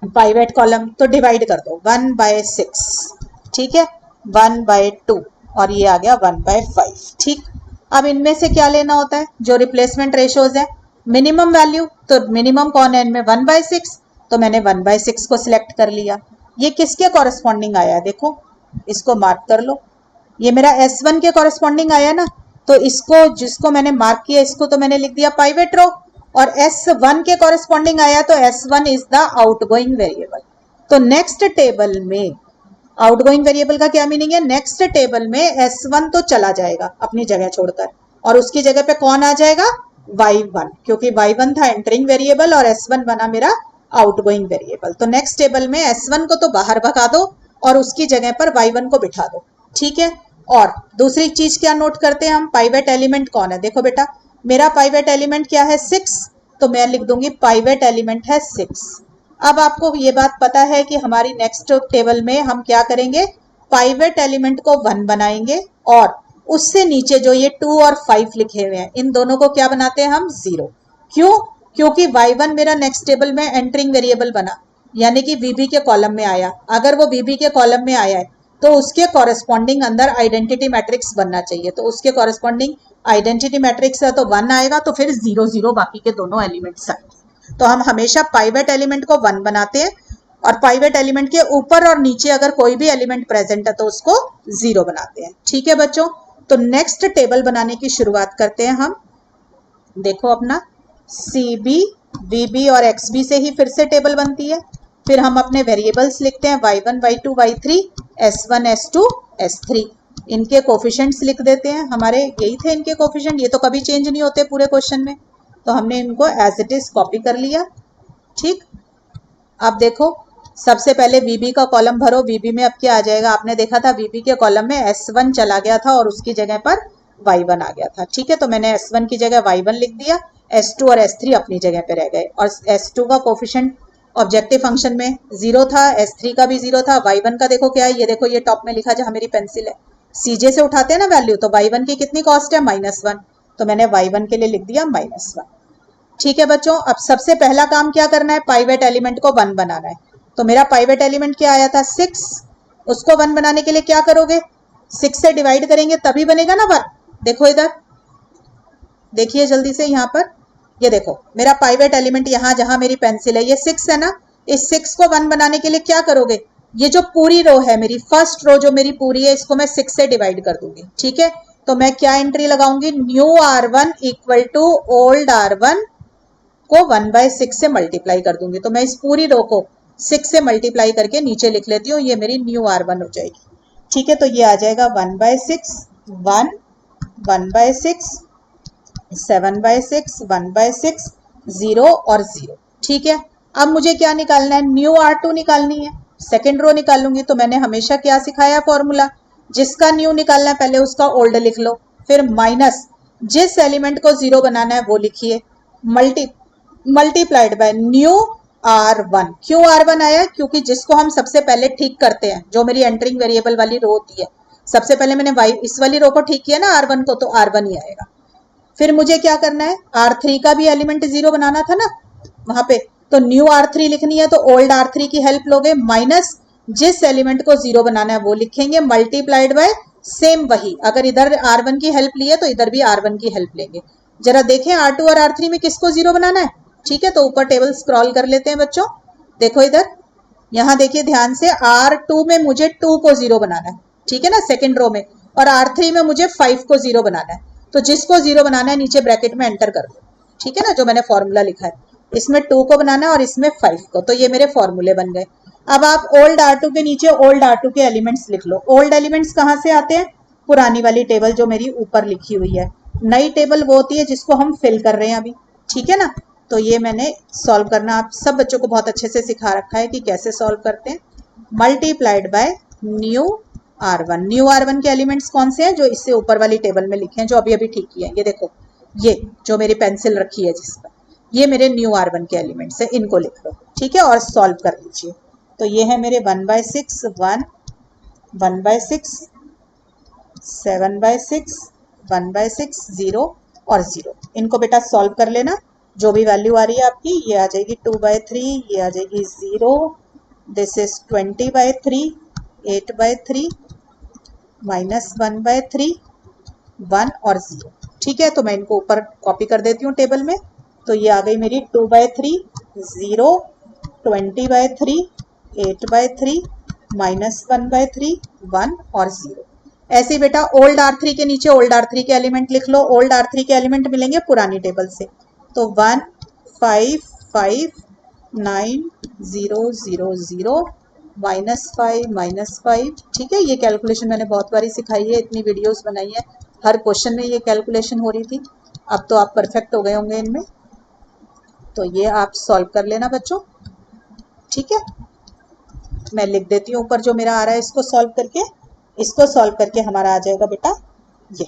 पाइवेट कॉलम। तो डिवाइड कर दो 1/6। ठीक है, 1/2, और ये आ गया 1/5। ठीक, अब इनमें से क्या लेना होता है? जो रिप्लेसमेंट रेशोज है, मिनिमम वैल्यू। तो मिनिमम कौन है इनमें? 1/6, तो मैंने 1/6 को सिलेक्ट कर लिया। ये किसके कॉरेस्पॉन्डिंग आया है? देखो, इसको मार्क कर लो। ये मेरा S1 के कॉरेस्पॉन्डिंग आया ना, तो इसको, जिसको मैंने मार्क किया, इसको तो मैंने लिख दिया पाइवेट रो। और S1 के कॉरेस्पॉन्डिंग आया तो S1 is the outgoing variable. तो नेक्स्ट टेबल में आउटगोइंग वेरिएबल का क्या मीनिंग है? नेक्स्ट टेबल में S1 तो चला जाएगा अपनी जगह छोड़कर, और उसकी जगह पे कौन आ जाएगा? Y1, क्योंकि Y1 था एंटरिंग वेरिएबल और S1 बना मेरा आउटगोइंग वेरिएबल। तो नेक्स्ट टेबल में S1 को तो बाहर भगा दो और उसकी जगह पर Y1 को बिठा दो। ठीक है, और दूसरी चीज क्या नोट करते हैं हम? पाइवेट एलिमेंट कौन है? देखो बेटा, मेरा पाइवेट एलिमेंट क्या है? 6, तो मैं लिख दूंगी पाइवेट एलिमेंट है 6। अब आपको ये बात पता है कि हमारी नेक्स्ट टेबल में हम क्या करेंगे? पाइवेट एलिमेंट को 1 बनाएंगे, और उससे नीचे जो ये 2 और 5 लिखे हुए हैं, इन दोनों को क्या बनाते हैं हम? 0। क्यों? क्योंकि Y1 मेरा नेक्स्ट टेबल में एंटरिंग वेरिएबल बना, यानी कि VB के कॉलम में आया। अगर वो VB के कॉलम में आया है तो उसके कॉरेस्पॉन्डिंग अंदर आइडेंटिटी मैट्रिक्स बनना चाहिए। तो उसके कॉरेस्पॉन्डिंग आइडेंटिटी मैट्रिक्स है तो 1 आएगा, तो फिर 0 0 बाकी के दोनों एलिमेंट्स आएंगे। तो हम हमेशा पाइवेट एलिमेंट को 1 बनाते हैं, और पाइवेट एलिमेंट के ऊपर और नीचे अगर कोई भी एलिमेंट प्रेजेंट है तो उसको 0 बनाते हैं। ठीक है बच्चों, तो नेक्स्ट टेबल बनाने की शुरुआत करते हैं हम। देखो अपना CB, VB और XB से ही फिर से टेबल बनती है। फिर हम अपने वेरिएबल्स लिखते हैं Y1 Y2 Y3, S1 S2 S3। इनके कोफिशिएंट्स लिख देते हैं, हमारे यही थे इनके कोफिशिएंट, ये तो कभी चेंज नहीं होते पूरे क्वेश्चन में, तो हमने इनको एज इट इज कॉपी कर लिया। ठीक, अब देखो सबसे पहले VB का कॉलम भरो। VB में अब क्या आ जाएगा, आपने देखा था VB के कॉलम में S1 चला गया था और उसकी जगह पर Y1 आ गया था। ठीक है, तो मैंने S1 की जगह Y1 लिख दिया, S2 और S3 अपनी जगह पे रह गए। और S2 का कोफिशिएंट ऑब्जेक्टिव फंक्शन में 0 था, S3 का भी 0 था, Y1 का देखो क्या है, ये देखो ये टॉप में लिखा जहां मेरी पेंसिल है, CJ से उठाते हैं ना वैल्यू, तो Y1 की कितनी कॉस्ट है, -1, तो मैंने Y1 के लिए लिख दिया -1। ठीक है बच्चों, अब सबसे पहला काम क्या करना है, पाइवेट एलिमेंट को 1 बनाना है। तो मेरा पाइवेट एलिमेंट क्या आया था, 6। उसको 1 बनाने के लिए क्या करोगे, 6 से डिवाइड करेंगे तभी बनेगा ना 1। देखो इधर देखिए जल्दी से, यहाँ पर ये देखो मेरा पाइवेट एलिमेंट यहाँ जहां मेरी पेंसिल है ये 6 है ना। इस 6 को 1 बनाने के लिए क्या करोगे, ये जो पूरी रो है मेरी, फर्स्ट रो जो मेरी पूरी है, इसको मैं 6 से डिवाइड कर दूंगी। ठीक है, तो मैं क्या एंट्री लगाऊंगी, new R1 equal to old R1 को 1/6 से मल्टीप्लाई कर दूंगी। तो मैं इस पूरी रो को 6 से मल्टीप्लाई करके नीचे लिख लेती हूँ, ये मेरी न्यू R1 हो जाएगी। ठीक है, तो ये आ जाएगा 1/6, 1, 1/6, 7/6, 1/6, 0 और 0। ठीक है, अब मुझे क्या निकालना है, न्यू R2 निकालनी है, सेकेंड रो निकाल लूंगी। तो मैंने हमेशा क्या सिखाया फॉर्मूला, जिसका न्यू निकालना है पहले उसका ओल्ड लिख लो, फिर माइनस जिस एलिमेंट को 0 बनाना है वो लिखिए, मल्टीप्लाइड बाय न्यू R1। क्यों R1 आया, क्योंकि जिसको हम सबसे पहले ठीक करते हैं, जो मेरी एंटरिंग वेरिएबल वाली रो होती है, सबसे पहले मैंने इस वाली रो को ठीक किया ना R1 को, तो R1 ही आएगा। फिर मुझे क्या करना है, R3 का भी एलिमेंट 0 बनाना था ना वहां पे, तो न्यू R3 लिखनी है, तो ओल्ड R3 की हेल्प लोगे, माइनस जिस एलिमेंट को 0 बनाना है वो लिखेंगे, मल्टीप्लाइड बाय सेम वही। अगर इधर R1 की हेल्प ली है तो इधर भी R1 की हेल्प लेंगे। जरा देखें R2 और R3 में किसको 0 बनाना है। ठीक है, तो ऊपर टेबल स्क्रॉल कर लेते हैं बच्चों, देखो इधर, यहाँ देखिए ध्यान से, R2 में मुझे 2 को 0 बनाना है, ठीक है ना, सेकेंड रो में, और R3 में मुझे 5 को 0 बनाना है। तो जिसको 0 बनाना है नीचे ब्रैकेट में एंटर कर दो। ठीक है ना, जो मैंने फॉर्मूला लिखा है, इसमें 2 को बनाना है और इसमें 5 को, तो ये मेरे फॉर्मूले बन गए। अब आप ओल्ड R2 के नीचे ओल्ड R2 के एलिमेंट्स लिख लो। ओल्ड एलिमेंट्स कहाँ से आते हैं, पुरानी वाली टेबल जो मेरी ऊपर लिखी हुई है। नई टेबल वो होती है जिसको हम फिल कर रहे हैं अभी। ठीक है ना, तो ये मैंने सॉल्व करना आप सब बच्चों को बहुत अच्छे से सिखा रखा है कि कैसे सॉल्व करते हैं। Multiplied by new R1। New R1 के एलिमेंट्स कौन से हैं, जो इससे ऊपर वाली टेबल में लिखे हैं, जो अभी अभी ठीक किए हैं। ये देखो, ये जो मेरी पेंसिल रखी है जिस पर, ये मेरे न्यू R1 के एलिमेंट्स है, इनको लिख लो। ठीक है, और सॉल्व कर लीजिए। तो ये है मेरे 1/6, 1, 1/6, 7/6, 1/6, 0 और 0। इनको बेटा सॉल्व कर लेना, जो भी वैल्यू आ रही है आपकी, ये आ जाएगी 2/3, ये आ जाएगी 0, दिस इज 20/3, 8/3, -1/3, 1 और 0। ठीक है, तो मैं इनको ऊपर कॉपी कर देती हूँ टेबल में। तो ये आ गई मेरी 2/3, 0, 20/3, 8/3, -1/3, 1 और 0। ऐसे बेटा ओल्ड R3 के नीचे ओल्ड R3 के एलिमेंट लिख लो। ओल्ड R3 के एलिमेंट मिलेंगे पुरानी टेबल से, तो 1, 5, 5, 9, 0, 0, 0, -5, -5। ठीक है, ये कैलकुलेशन मैंने बहुत बारी सिखाई है, इतनी वीडियोस बनाई है, हर क्वेश्चन में ये कैलकुलेशन हो रही थी। अब तो आप परफेक्ट हो गए होंगे इनमें, तो ये आप सॉल्व कर लेना बच्चों। ठीक है, मैं लिख देती हूँ ऊपर जो मेरा आ रहा है, इसको सॉल्व करके, इसको सॉल्व करके हमारा आ जाएगा बेटा ये।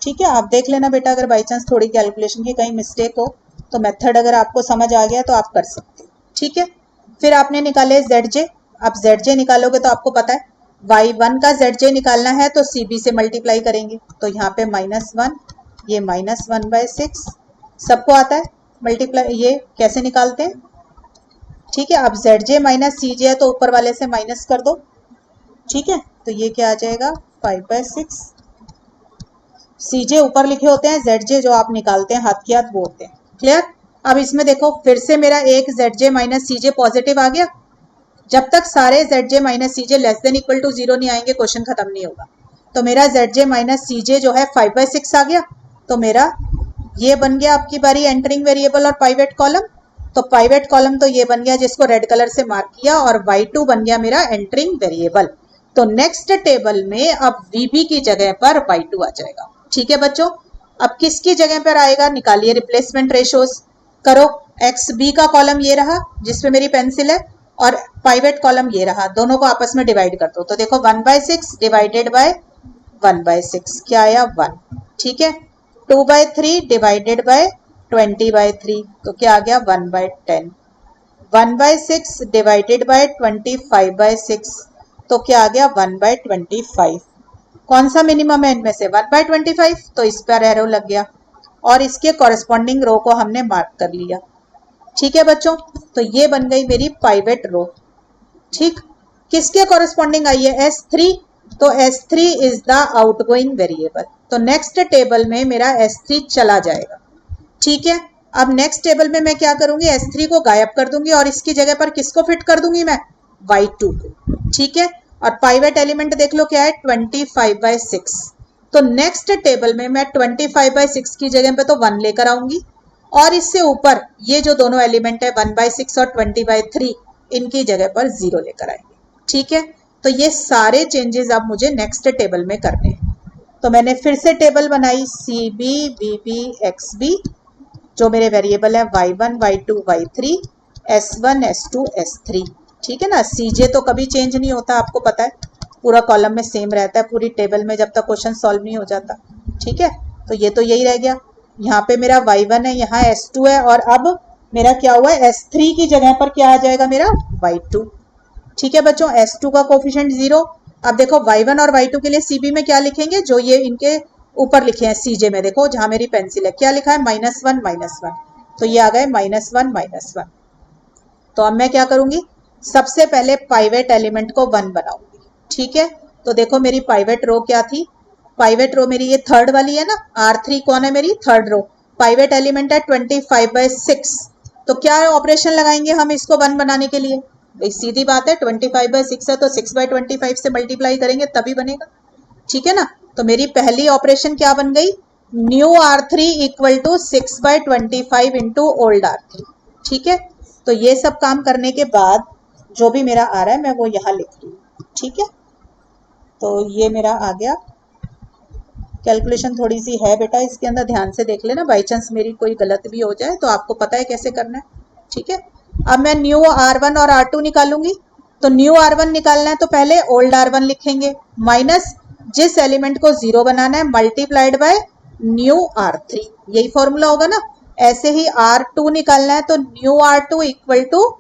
ठीक है, आप देख लेना बेटा, अगर बाई चांस थोड़ी कैलकुलेशन की कहीं मिस्टेक हो तो मेथड अगर आपको समझ आ गया तो आप कर सकते हो। ठीक है, फिर आपने निकाले ZJ। अब ZJ निकालोगे तो आपको पता है Y1 का ZJ निकालना है तो CB से मल्टीप्लाई करेंगे, तो यहाँ पे -1, ये -1/6, सबको आता है मल्टीप्लाई, ये कैसे निकालते हैं। ठीक है, अब ZJ माइनस CJ है तो ऊपर वाले से माइनस कर दो। ठीक है, तो ये क्या आ जाएगा 5/6। CJ ऊपर लिखे होते हैं, ZJ जो आप निकालते हैं हाथ की हाथ वो होते हैं। क्लियर। अब इसमें देखो फिर से मेरा एक ZJ माइनस CJ पॉजिटिव आ गया। जब तक सारे ZJ minus CJ less than equal to 0 नहीं आएंगे क्वेश्चन खत्म नहीं होगा। तो मेरा ZJ माइनस CJ जो है 5/6 आ गया, तो मेरा ये बन गया आपकी बारी एंटरिंग वेरिएबल और पाइवेट कॉलम। तो पाइवेट कॉलम तो ये बन गया जिसको रेड कलर से मार्क किया, और Y2 बन गया मेरा एंटरिंग वेरिएबल। तो नेक्स्ट टेबल में अब VB की जगह पर Y2 आ जाएगा। ठीक है बच्चों, अब किसकी जगह पर आएगा, निकालिए रिप्लेसमेंट रेशोज। करो। एक्स बी का कॉलम ये रहा जिसपे मेरी पेंसिल है, और पाइवेट कॉलम ये रहा, दोनों को आपस में डिवाइड कर दो। तो देखो 1/6 डिवाइडेड बाय 1/6 क्या आया 1। ठीक है, 2/3 डिवाइडेड बाय 20/3 तो क्या आ गया 1/10। 1/6 डिवाइडेड बाय 25/6 तो क्या आ गया 1/25। कौन सा मिनिमम है इनमें से 1/25, तो इस पर एरो लग गया और इसके कॉरेस्पॉन्डिंग रो को हमने मार्क कर लिया। ठीक है बच्चों, तो ये बन गई मेरी पाइवेट रो। ठीक, किसके कॉरेस्पॉन्डिंग आई है S3, तो S3 is the outgoing variable, तो नेक्स्ट टेबल में मेरा S3 चला जाएगा। ठीक है, अब नेक्स्ट टेबल में मैं क्या करूंगी, S3 को गायब कर दूंगी और इसकी जगह पर किसको फिट कर दूंगी मैं, Y2 को। ठीक है, और पाइवेट एलिमेंट देख लो क्या है 25/6, तो नेक्स्ट टेबल में मैं 25/6 की जगह पे तो 1 लेकर आऊंगी और इससे ऊपर ये जो दोनों एलिमेंट है 1/6 और 20/3 इनकी जगह पर 0 लेकर आएंगे। ठीक है, तो ये सारे चेंजेस अब मुझे नेक्स्ट टेबल में करने हैं। तो मैंने फिर से टेबल बनाई CB VB XB, जो मेरे वेरिएबल है Y1 Y2 Y3 S1 S2 S3। ठीक है ना, CJ तो कभी चेंज नहीं होता, आपको पता है पूरा कॉलम में सेम रहता है पूरी टेबल में जब तक क्वेश्चन सॉल्व नहीं हो जाता। ठीक है, तो ये तो यही रह गया। यहाँ पे मेरा Y1 है, यहाँ S2 है, और अब मेरा क्या हुआ है S3 की जगह पर क्या आ जाएगा मेरा Y2। ठीक है बच्चों, S2 का कोफिशिएंट 0। अब देखो Y1 और Y2 के लिए CB में क्या लिखेंगे, जो ये इनके ऊपर लिखे हैं CJ में, देखो जहां मेरी पेंसिल है क्या लिखा है -1 -1, तो ये आ गए -1 -1। तो अब मैं क्या करूंगी, सबसे पहले पाइवेट एलिमेंट को 1 बनाऊंगी। ठीक है, तो देखो मेरी पाइवेट रो क्या थी, पाइवेट रो मेरी ये थर्ड वाली है ना, R3 कौन है मेरी थर्ड रो, पाइवेट एलिमेंट है 25/6, तो क्या ऑपरेशन लगाएंगे हम इसको 1 बनाने के लिए, भाई सीधी बात है 25/6 है तो 6/25 से मल्टीप्लाई करेंगे तभी बनेगा। ठीक है ना, तो मेरी पहली ऑपरेशन क्या बन गई, new R3 equal to 6/25 into old R3। ठीक है, तो ये सब काम करने के बाद जो भी मेरा आ रहा है मैं वो यहाँ लिख रही हूँ। ठीक है, तो ये मेरा आ गया। कैलकुलेशन थोड़ी सी है बेटा इसके अंदर, ध्यान से देख लेना, बाई चांस मेरी कोई गलत भी हो जाए तो आपको पता है कैसे करना है। ठीक है, अब मैं न्यू R1 और R2 निकालूंगी, तो न्यू R1 निकालना है तो पहले ओल्ड R1 लिखेंगे, माइनस जिस एलिमेंट को 0 बनाना है मल्टीप्लाइड बाय न्यू R3, यही फॉर्मूला होगा ना। ऐसे ही R2 निकालना है तो new R2 equal to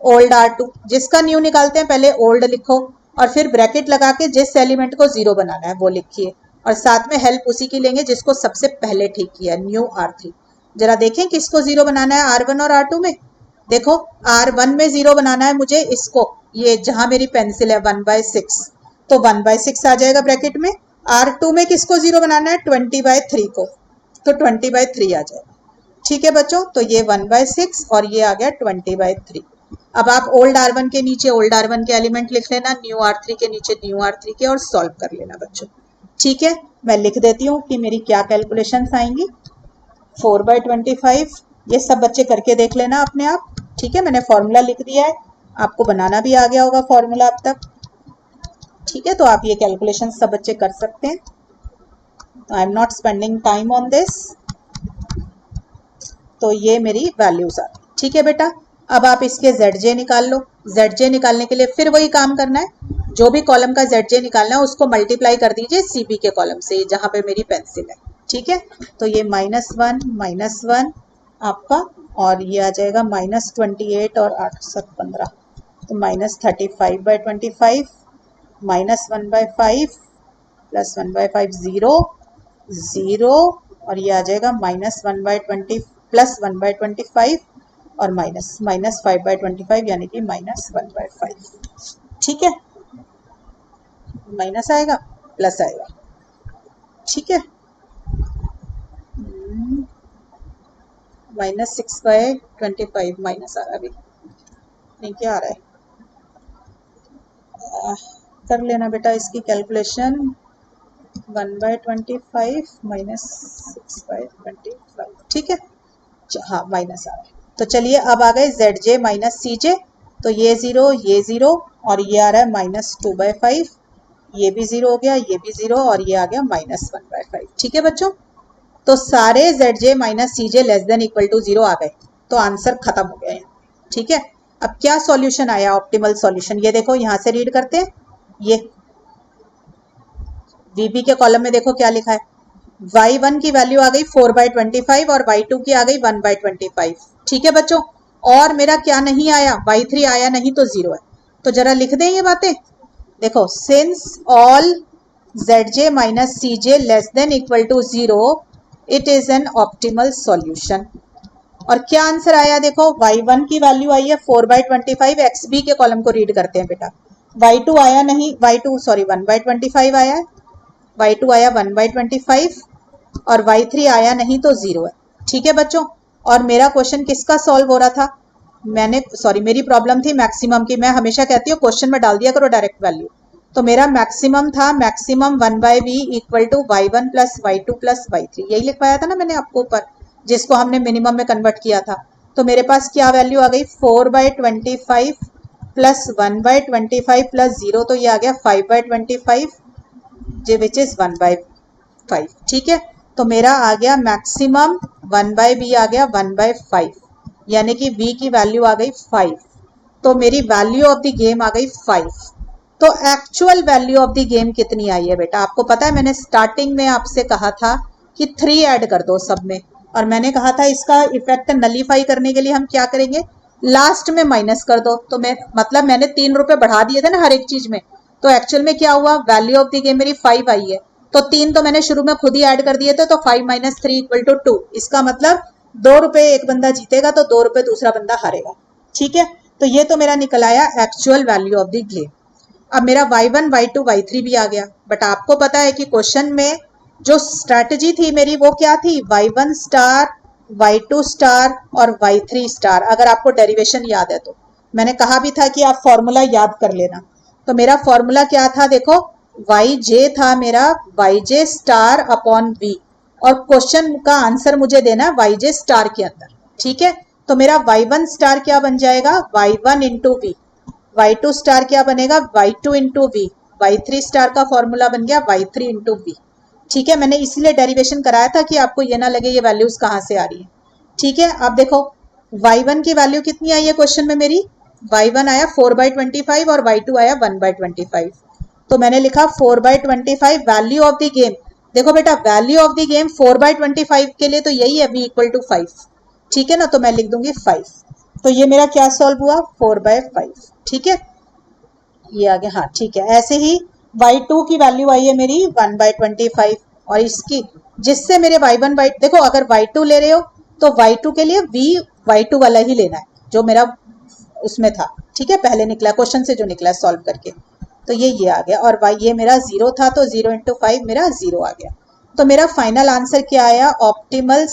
old R2, जिसका न्यू निकालते हैं पहले ओल्ड लिखो और फिर ब्रैकेट लगा के जिस एलिमेंट को 0 बनाना है वो लिखिए, और साथ में हेल्प उसी की लेंगे जिसको सबसे पहले ठीक किया न्यू R3। जरा देखें किसको 0 बनाना है R1 और R2 में, देखो R1 में 0 बनाना है मुझे इसको, ये जहां मेरी पेंसिल है 1/6, तो 1/6 आ जाएगा ब्रैकेट में। R2 में किसको 0 बनाना है 20/3 को, तो 20/3 आ जाएगा। ठीक है बच्चों, तो ये 1/6 और ये आ गया 20/3। अब आप ओल्ड R1 के नीचे ओल्ड R1 के एलिमेंट लिख लेना, न्यू R3 के नीचे न्यू R3 के, और सॉल्व कर लेना बच्चों। ठीक है, मैं लिख देती हूँ कि मेरी क्या कैलकुलेशंस आएंगी। 4/25, ये सब बच्चे करके देख लेना अपने आप। ठीक है, मैंने फॉर्मूला लिख दिया है, आपको बनाना भी आ गया होगा फॉर्मूला अब तक। ठीक है, तो आप ये कैलकुलेशन सब बच्चे कर सकते हैं, I am not spending time on this. तो ये मेरी वैल्यूज आ गई। ठीक है बेटा, अब आप इसके ZJ निकाल लो। ZJ निकालने के लिए फिर वही काम करना है, जो भी कॉलम का ZJ निकालना है उसको मल्टीप्लाई कर दीजिए CB के कॉलम से जहां पे मेरी पेंसिल है। ठीक है, तो ये -1 आपका, और ये आ जाएगा -28 और 8 7 15, तो -35/25 -1/5 प्लस 1/5 0 0, और ये आ जाएगा -1/20 प्लस 1/25 और -5/25 यानी कि -1/5। ठीक है, माइनस आएगा प्लस आएगा। ठीक है, -6/25 माइनस आ रहा है, अभी नहीं क्या आ रहा है, कर लेना बेटा इसकी कैलकुलेशन। 1/25 -6/25। ठीक है, हाँ माइनस आ रहा है। तो चलिए अब आ गए ZJ माइनस CJ, तो ये 0 और ये आ रहा है -2/5, ये भी 0 हो गया, ये भी 0 और ये आ गया -1/5। ठीक है बच्चों, तो सारे ZJ minus CJ less than equal to 0 आ गए। तो आंसर खत्म हो गया है। ठीक है, अब क्या सॉल्यूशन आया ऑप्टिमल सॉल्यूशन, ये देखो यहां से रीड करते हैं। ये वीबी के कॉलम में देखो क्या लिखा है, y1 की वैल्यू आ गई 4/25 और y2 की आ गई 1/25। ठीक है बच्चों, और मेरा क्या नहीं आया, y3 आया नहीं तो 0 है। तो जरा लिख दें ये बातें। देखो, since all zj minus cj less than equal to 0 it is an optimal solution. और क्या आंसर आया देखो, y1 की वैल्यू आई है 4/25, xb के कॉलम को रीड करते हैं बेटा। y2 आया नहीं, y2 सॉरी 1/25 आया है, y2 आया 1/25 और y3 आया नहीं तो 0 है। ठीक है बच्चों, और मेरा क्वेश्चन किसका सॉल्व हो रहा था, मेरी प्रॉब्लम थी मैक्सिमम की। मैं हमेशा कहती हूँ क्वेश्चन में डाल दिया करो डायरेक्ट वैल्यू। तो मेरा मैक्सिमम था, maximum 1/v equal to y1 plus y2 plus y3, यही लिखवाया था ना मैंने आपको ऊपर, जिसको हमने मिनिमम में कन्वर्ट किया था। तो मेरे पास क्या वैल्यू आ गई, 4/25 प्लस 1/25 प्लस 0, तो ये आ गया 5/25 विच इज 1/5। ठीक है, तो मेरा आ गया मैक्सिमम 1/b आ गया 1/5, यानी कि v की वैल्यू आ गई 5। तो मेरी वैल्यू ऑफ द गेम आ गई 5। तो actual value of the game कितनी आई है बेटा, आपको पता है मैंने स्टार्टिंग में आपसे कहा था कि 3 ऐड कर दो सब में, और मैंने कहा था इसका इफेक्ट नलीफाई करने के लिए हम क्या करेंगे, लास्ट में माइनस कर दो। तो मतलब मैंने 3 रुपए बढ़ा दिए थे ना हर एक चीज में, तो एक्चुअल में क्या हुआ, वैल्यू ऑफ द गेम मेरी 5 आई है। तो 3 तो मैंने शुरू में खुद ही ऐड कर दिए थे, तो 5 माइनस 3 इक्वल टू 2। इसका मतलब 2 रुपए एक बंदा जीतेगा तो 2 रुपए दूसरा बंदा हारेगा। ठीक है, तो ये तो मेरा निकल आया actual value of the game. अब मेरा y1 y2 y3 भी आ गया, बट आपको पता है कि क्वेश्चन में जो स्ट्रैटेजी थी मेरी वो क्या थी, y1 स्टार y2 स्टार और y3 स्टार। अगर आपको डेरिवेशन याद है तो मैंने कहा भी था कि आप फॉर्मूला याद कर लेना। तो मेरा फॉर्मूला क्या था देखो, yj था मेरा yj स्टार अपॉन v, और क्वेश्चन का आंसर मुझे देना है yj स्टार के अंदर। ठीक है, तो मेरा y1 स्टार क्या बन जाएगा, y1 into we, y2 star क्या बनेगा, y2 into V, y3 star का फॉर्मूला बन गया y3 इंटू वी। ठीक है, मैंने इसलिए डेरिवेशन कराया था कि आपको ये ना लगे ये वैल्यूज कहाँ से आ रही है। ठीक है, अब देखो y1 की वैल्यू कितनी आई है क्वेश्चन में मेरी, y1 आया 4/25 और y2 आया 1/25। तो मैंने लिखा 4/25 वैल्यू ऑफ द गेम। देखो बेटा, वैल्यू ऑफ द गेम 4/25 के लिए तो यही है v इक्वल टू 5। ठीक है ना, तो मैं लिख दूंगी 5। तो ये मेरा क्या सॉल्व हुआ, 4/5। ठीक है, ये आ गया, हाँ ठीक है। ऐसे ही y2 की वैल्यू आई है मेरी 1/25, और इसकी जिससे मेरे y1 देखो अगर y2 ले रहे हो तो y2 के लिए v y2 वाला ही लेना है जो मेरा उसमें था। ठीक है, पहले निकला क्वेश्चन से जो निकला सॉल्व करके, तो ये आ गया। और ये मेरा 0 था तो 0 इंटू 5 मेरा 0 आ गया। तो मेरा फाइनल आंसर क्या आया, ऑप्टिमल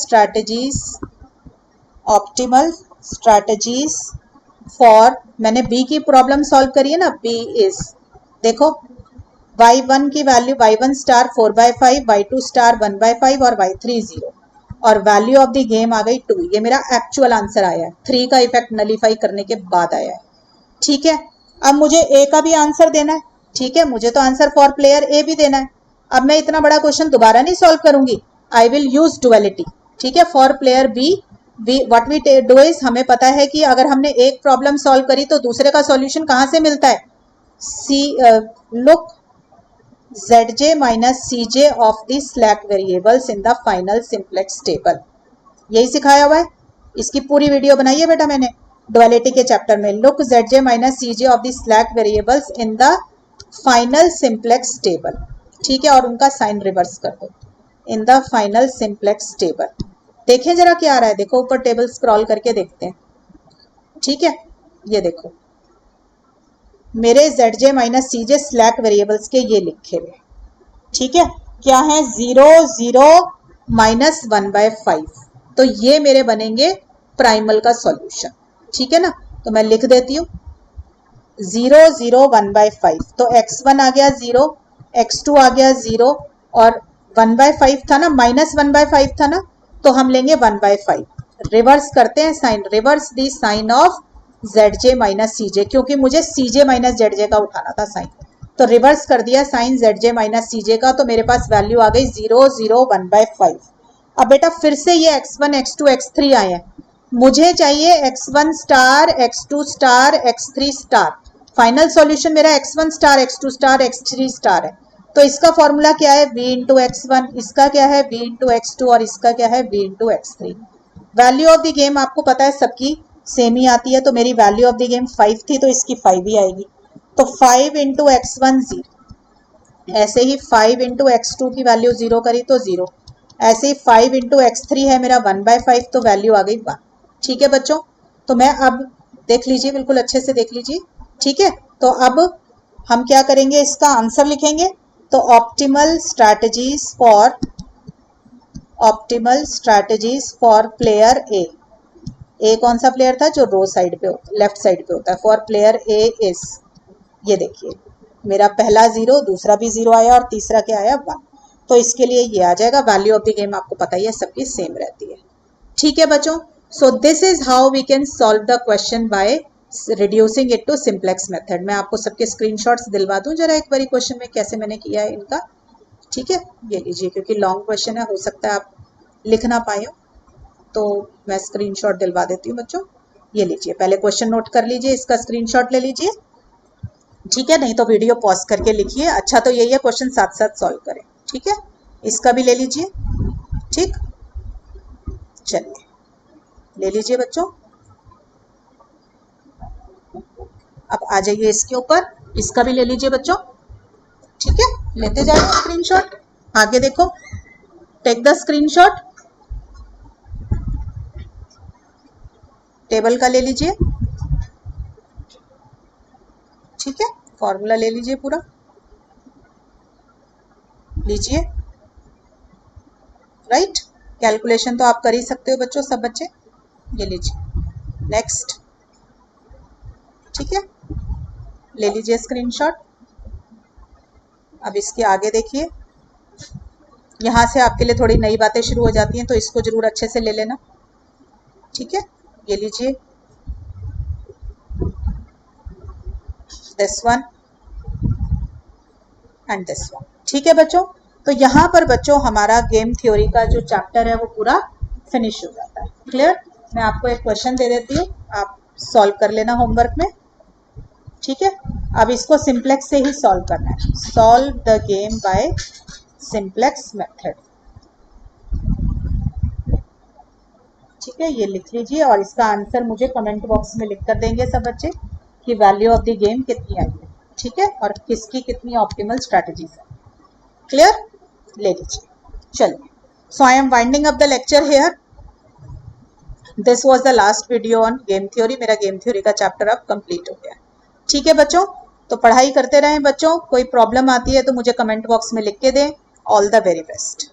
स्ट्रैटेजीज फॉर, मैंने बी की प्रॉब्लम सॉल्व करी है ना, बी इज देखो y1 की value y1 star 4/5, y2 star 1/5 और y3 0, और वैल्यू ऑफ द गेम आ गई 2। ये मेरा एक्चुअल आंसर आया है, 3 का इफेक्ट नलीफाई करने के बाद आया है। ठीक है, अब मुझे ए का भी आंसर देना है। ठीक है, मुझे तो आंसर फॉर प्लेयर ए भी देना है। अब मैं इतना बड़ा क्वेश्चन दोबारा नहीं सॉल्व करूंगी, आई विल यूज डुअलिटी। ठीक है, for player B what we do is, हमें पता है कि अगर हमने एक प्रॉब्लम सॉल्व करी तो दूसरे का सॉल्यूशन कहां से मिलता है, look zj minus cj of the slack variables in the final simplex table. यही सिखाया हुआ है, इसकी पूरी वीडियो बनाई है बेटा मैंने डुअलिटी के चैप्टर में। Look zj minus cj of the slack variables in the final simplex table. ठीक है, और उनका साइन रिवर्स कर दो, in the final simplex table. देखें जरा क्या आ रहा है, देखो ऊपर टेबल स्क्रॉल करके देखते हैं। ठीक है, ये देखो मेरे zj minus cj slack variables के ये लिखे हुए। ठीक है, क्या है, 0 0 माइनस 1/5, तो ये मेरे बनेंगे प्राइमल का सॉल्यूशन। ठीक है ना, तो मैं लिख देती हूँ 0 0 1/5, तो x1 आ गया 0, x2 आ गया 0, और 1/5 था ना, माइनस 1/5 था ना, तो हम लेंगे 1/5। रिवर्स करते हैं sign, reverse the sign of zj minus cj, क्योंकि मुझे cj माइनस zj का उठाना था साइन, तो रिवर्स कर दिया साइन zj माइनस cj का, तो मेरे पास वैल्यू आ गई 0 0 1/5। अब बेटा फिर से ये x1 x2 x3 आए हैं, मुझे चाहिए x1 star, x2 star, x3 star. Final solution मेरा x1 star, x2 star, x3 star है। तो इसका फॉर्मूला क्या है? v इंटू x1, इसका क्या है? v इंटू x2 और इसका क्या है? v into x3। Value of the game आपको पता है सबकी सेम ही आती है, तो मेरी वैल्यू ऑफ द गेम 5 थी तो इसकी 5 ही आएगी। तो 5 इंटू x1 0, ऐसे ही 5 इंटू x2 की वैल्यू 0 करी तो 0, ऐसे ही 5 इंटू x3 है मेरा 1/5 तो वैल्यू आ गई 1। ठीक है बच्चों, तो मैं अब देख लीजिए, बिल्कुल अच्छे से देख लीजिए। ठीक है, तो अब हम क्या करेंगे, इसका आंसर लिखेंगे। तो ऑप्टिमल स्ट्रैटेजीज फॉर प्लेयर ए कौन सा प्लेयर था? जो रो साइड पे होता, लेफ्ट साइड पे होता है। फॉर प्लेयर ए इज, ये देखिए मेरा पहला 0, दूसरा भी 0 आया और तीसरा क्या आया? 1। तो इसके लिए ये आ जाएगा। वैल्यू ऑफ द गेम आपको पता ही है सबकी सेम रहती है। ठीक है बच्चों, so this is how we can solve the question by reducing it to simplex method. मैं आपको सबके स्क्रीनशॉट्स दिलवा दूं जरा एक बारी क्वेश्चन में कैसे मैंने किया है इनका। ठीक है, ये लीजिए, क्योंकि लॉन्ग क्वेश्चन है, हो सकता है आप लिख ना पाए हो, तो मैं स्क्रीनशॉट दिलवा देती हूँ बच्चों। ये लीजिए, पहले क्वेश्चन नोट कर लीजिए, इसका स्क्रीनशॉट ले लीजिए। ठीक है, नहीं तो वीडियो पॉज करके लिखिए। अच्छा तो यही है, क्वेश्चन साथ साथ सॉल्व करें। ठीक है, इसका भी ले लीजिए। ठीक, चलिए ले लीजिए बच्चों। अब आ जाइए इसके ऊपर, इसका भी ले लीजिए बच्चों। ठीक है, लेते जाइए स्क्रीनशॉट। आगे देखो, टेक द स्क्रीनशॉट, टेबल का ले लीजिए। ठीक है, फॉर्मूला ले लीजिए पूरा, लीजिए। राइट, कैलकुलेशन तो आप कर ही सकते हो बच्चों, सब बच्चे। ये लीजिए, नेक्स्ट। ठीक है, ले लीजिए स्क्रीनशॉट। अब इसके आगे देखिए, यहां से आपके लिए थोड़ी नई बातें शुरू हो जाती हैं, तो इसको जरूर अच्छे से ले लेना। ठीक है, ये लीजिए, this one and this one. ठीक है बच्चों, तो यहां पर बच्चों हमारा गेम थ्योरी का जो चैप्टर है वो पूरा फिनिश हो जाता है। क्लियर? मैं आपको एक क्वेश्चन दे देती हूँ, आप सॉल्व कर लेना होमवर्क में। ठीक है, अब इसको सिंप्लेक्स से ही सॉल्व करना है। Solve the game by simplex method. ठीक है, ये लिख लीजिए और इसका आंसर मुझे कमेंट बॉक्स में लिख कर देंगे सब बच्चे कि वैल्यू ऑफ द गेम कितनी आई है। ठीक है, और किसकी कितनी ऑप्टिमल स्ट्रैटेजीज है। क्लियर? ले लीजिए, चलिए। So I am winding up the lecture here. This was the last video on game theory. मेरा गेम थ्योरी का चैप्टर अब कंप्लीट हो गया। ठीक है बच्चों, तो पढ़ाई करते रहें बच्चों। कोई प्रॉब्लम आती है तो मुझे कमेंट बॉक्स में लिख के दें। All the very best.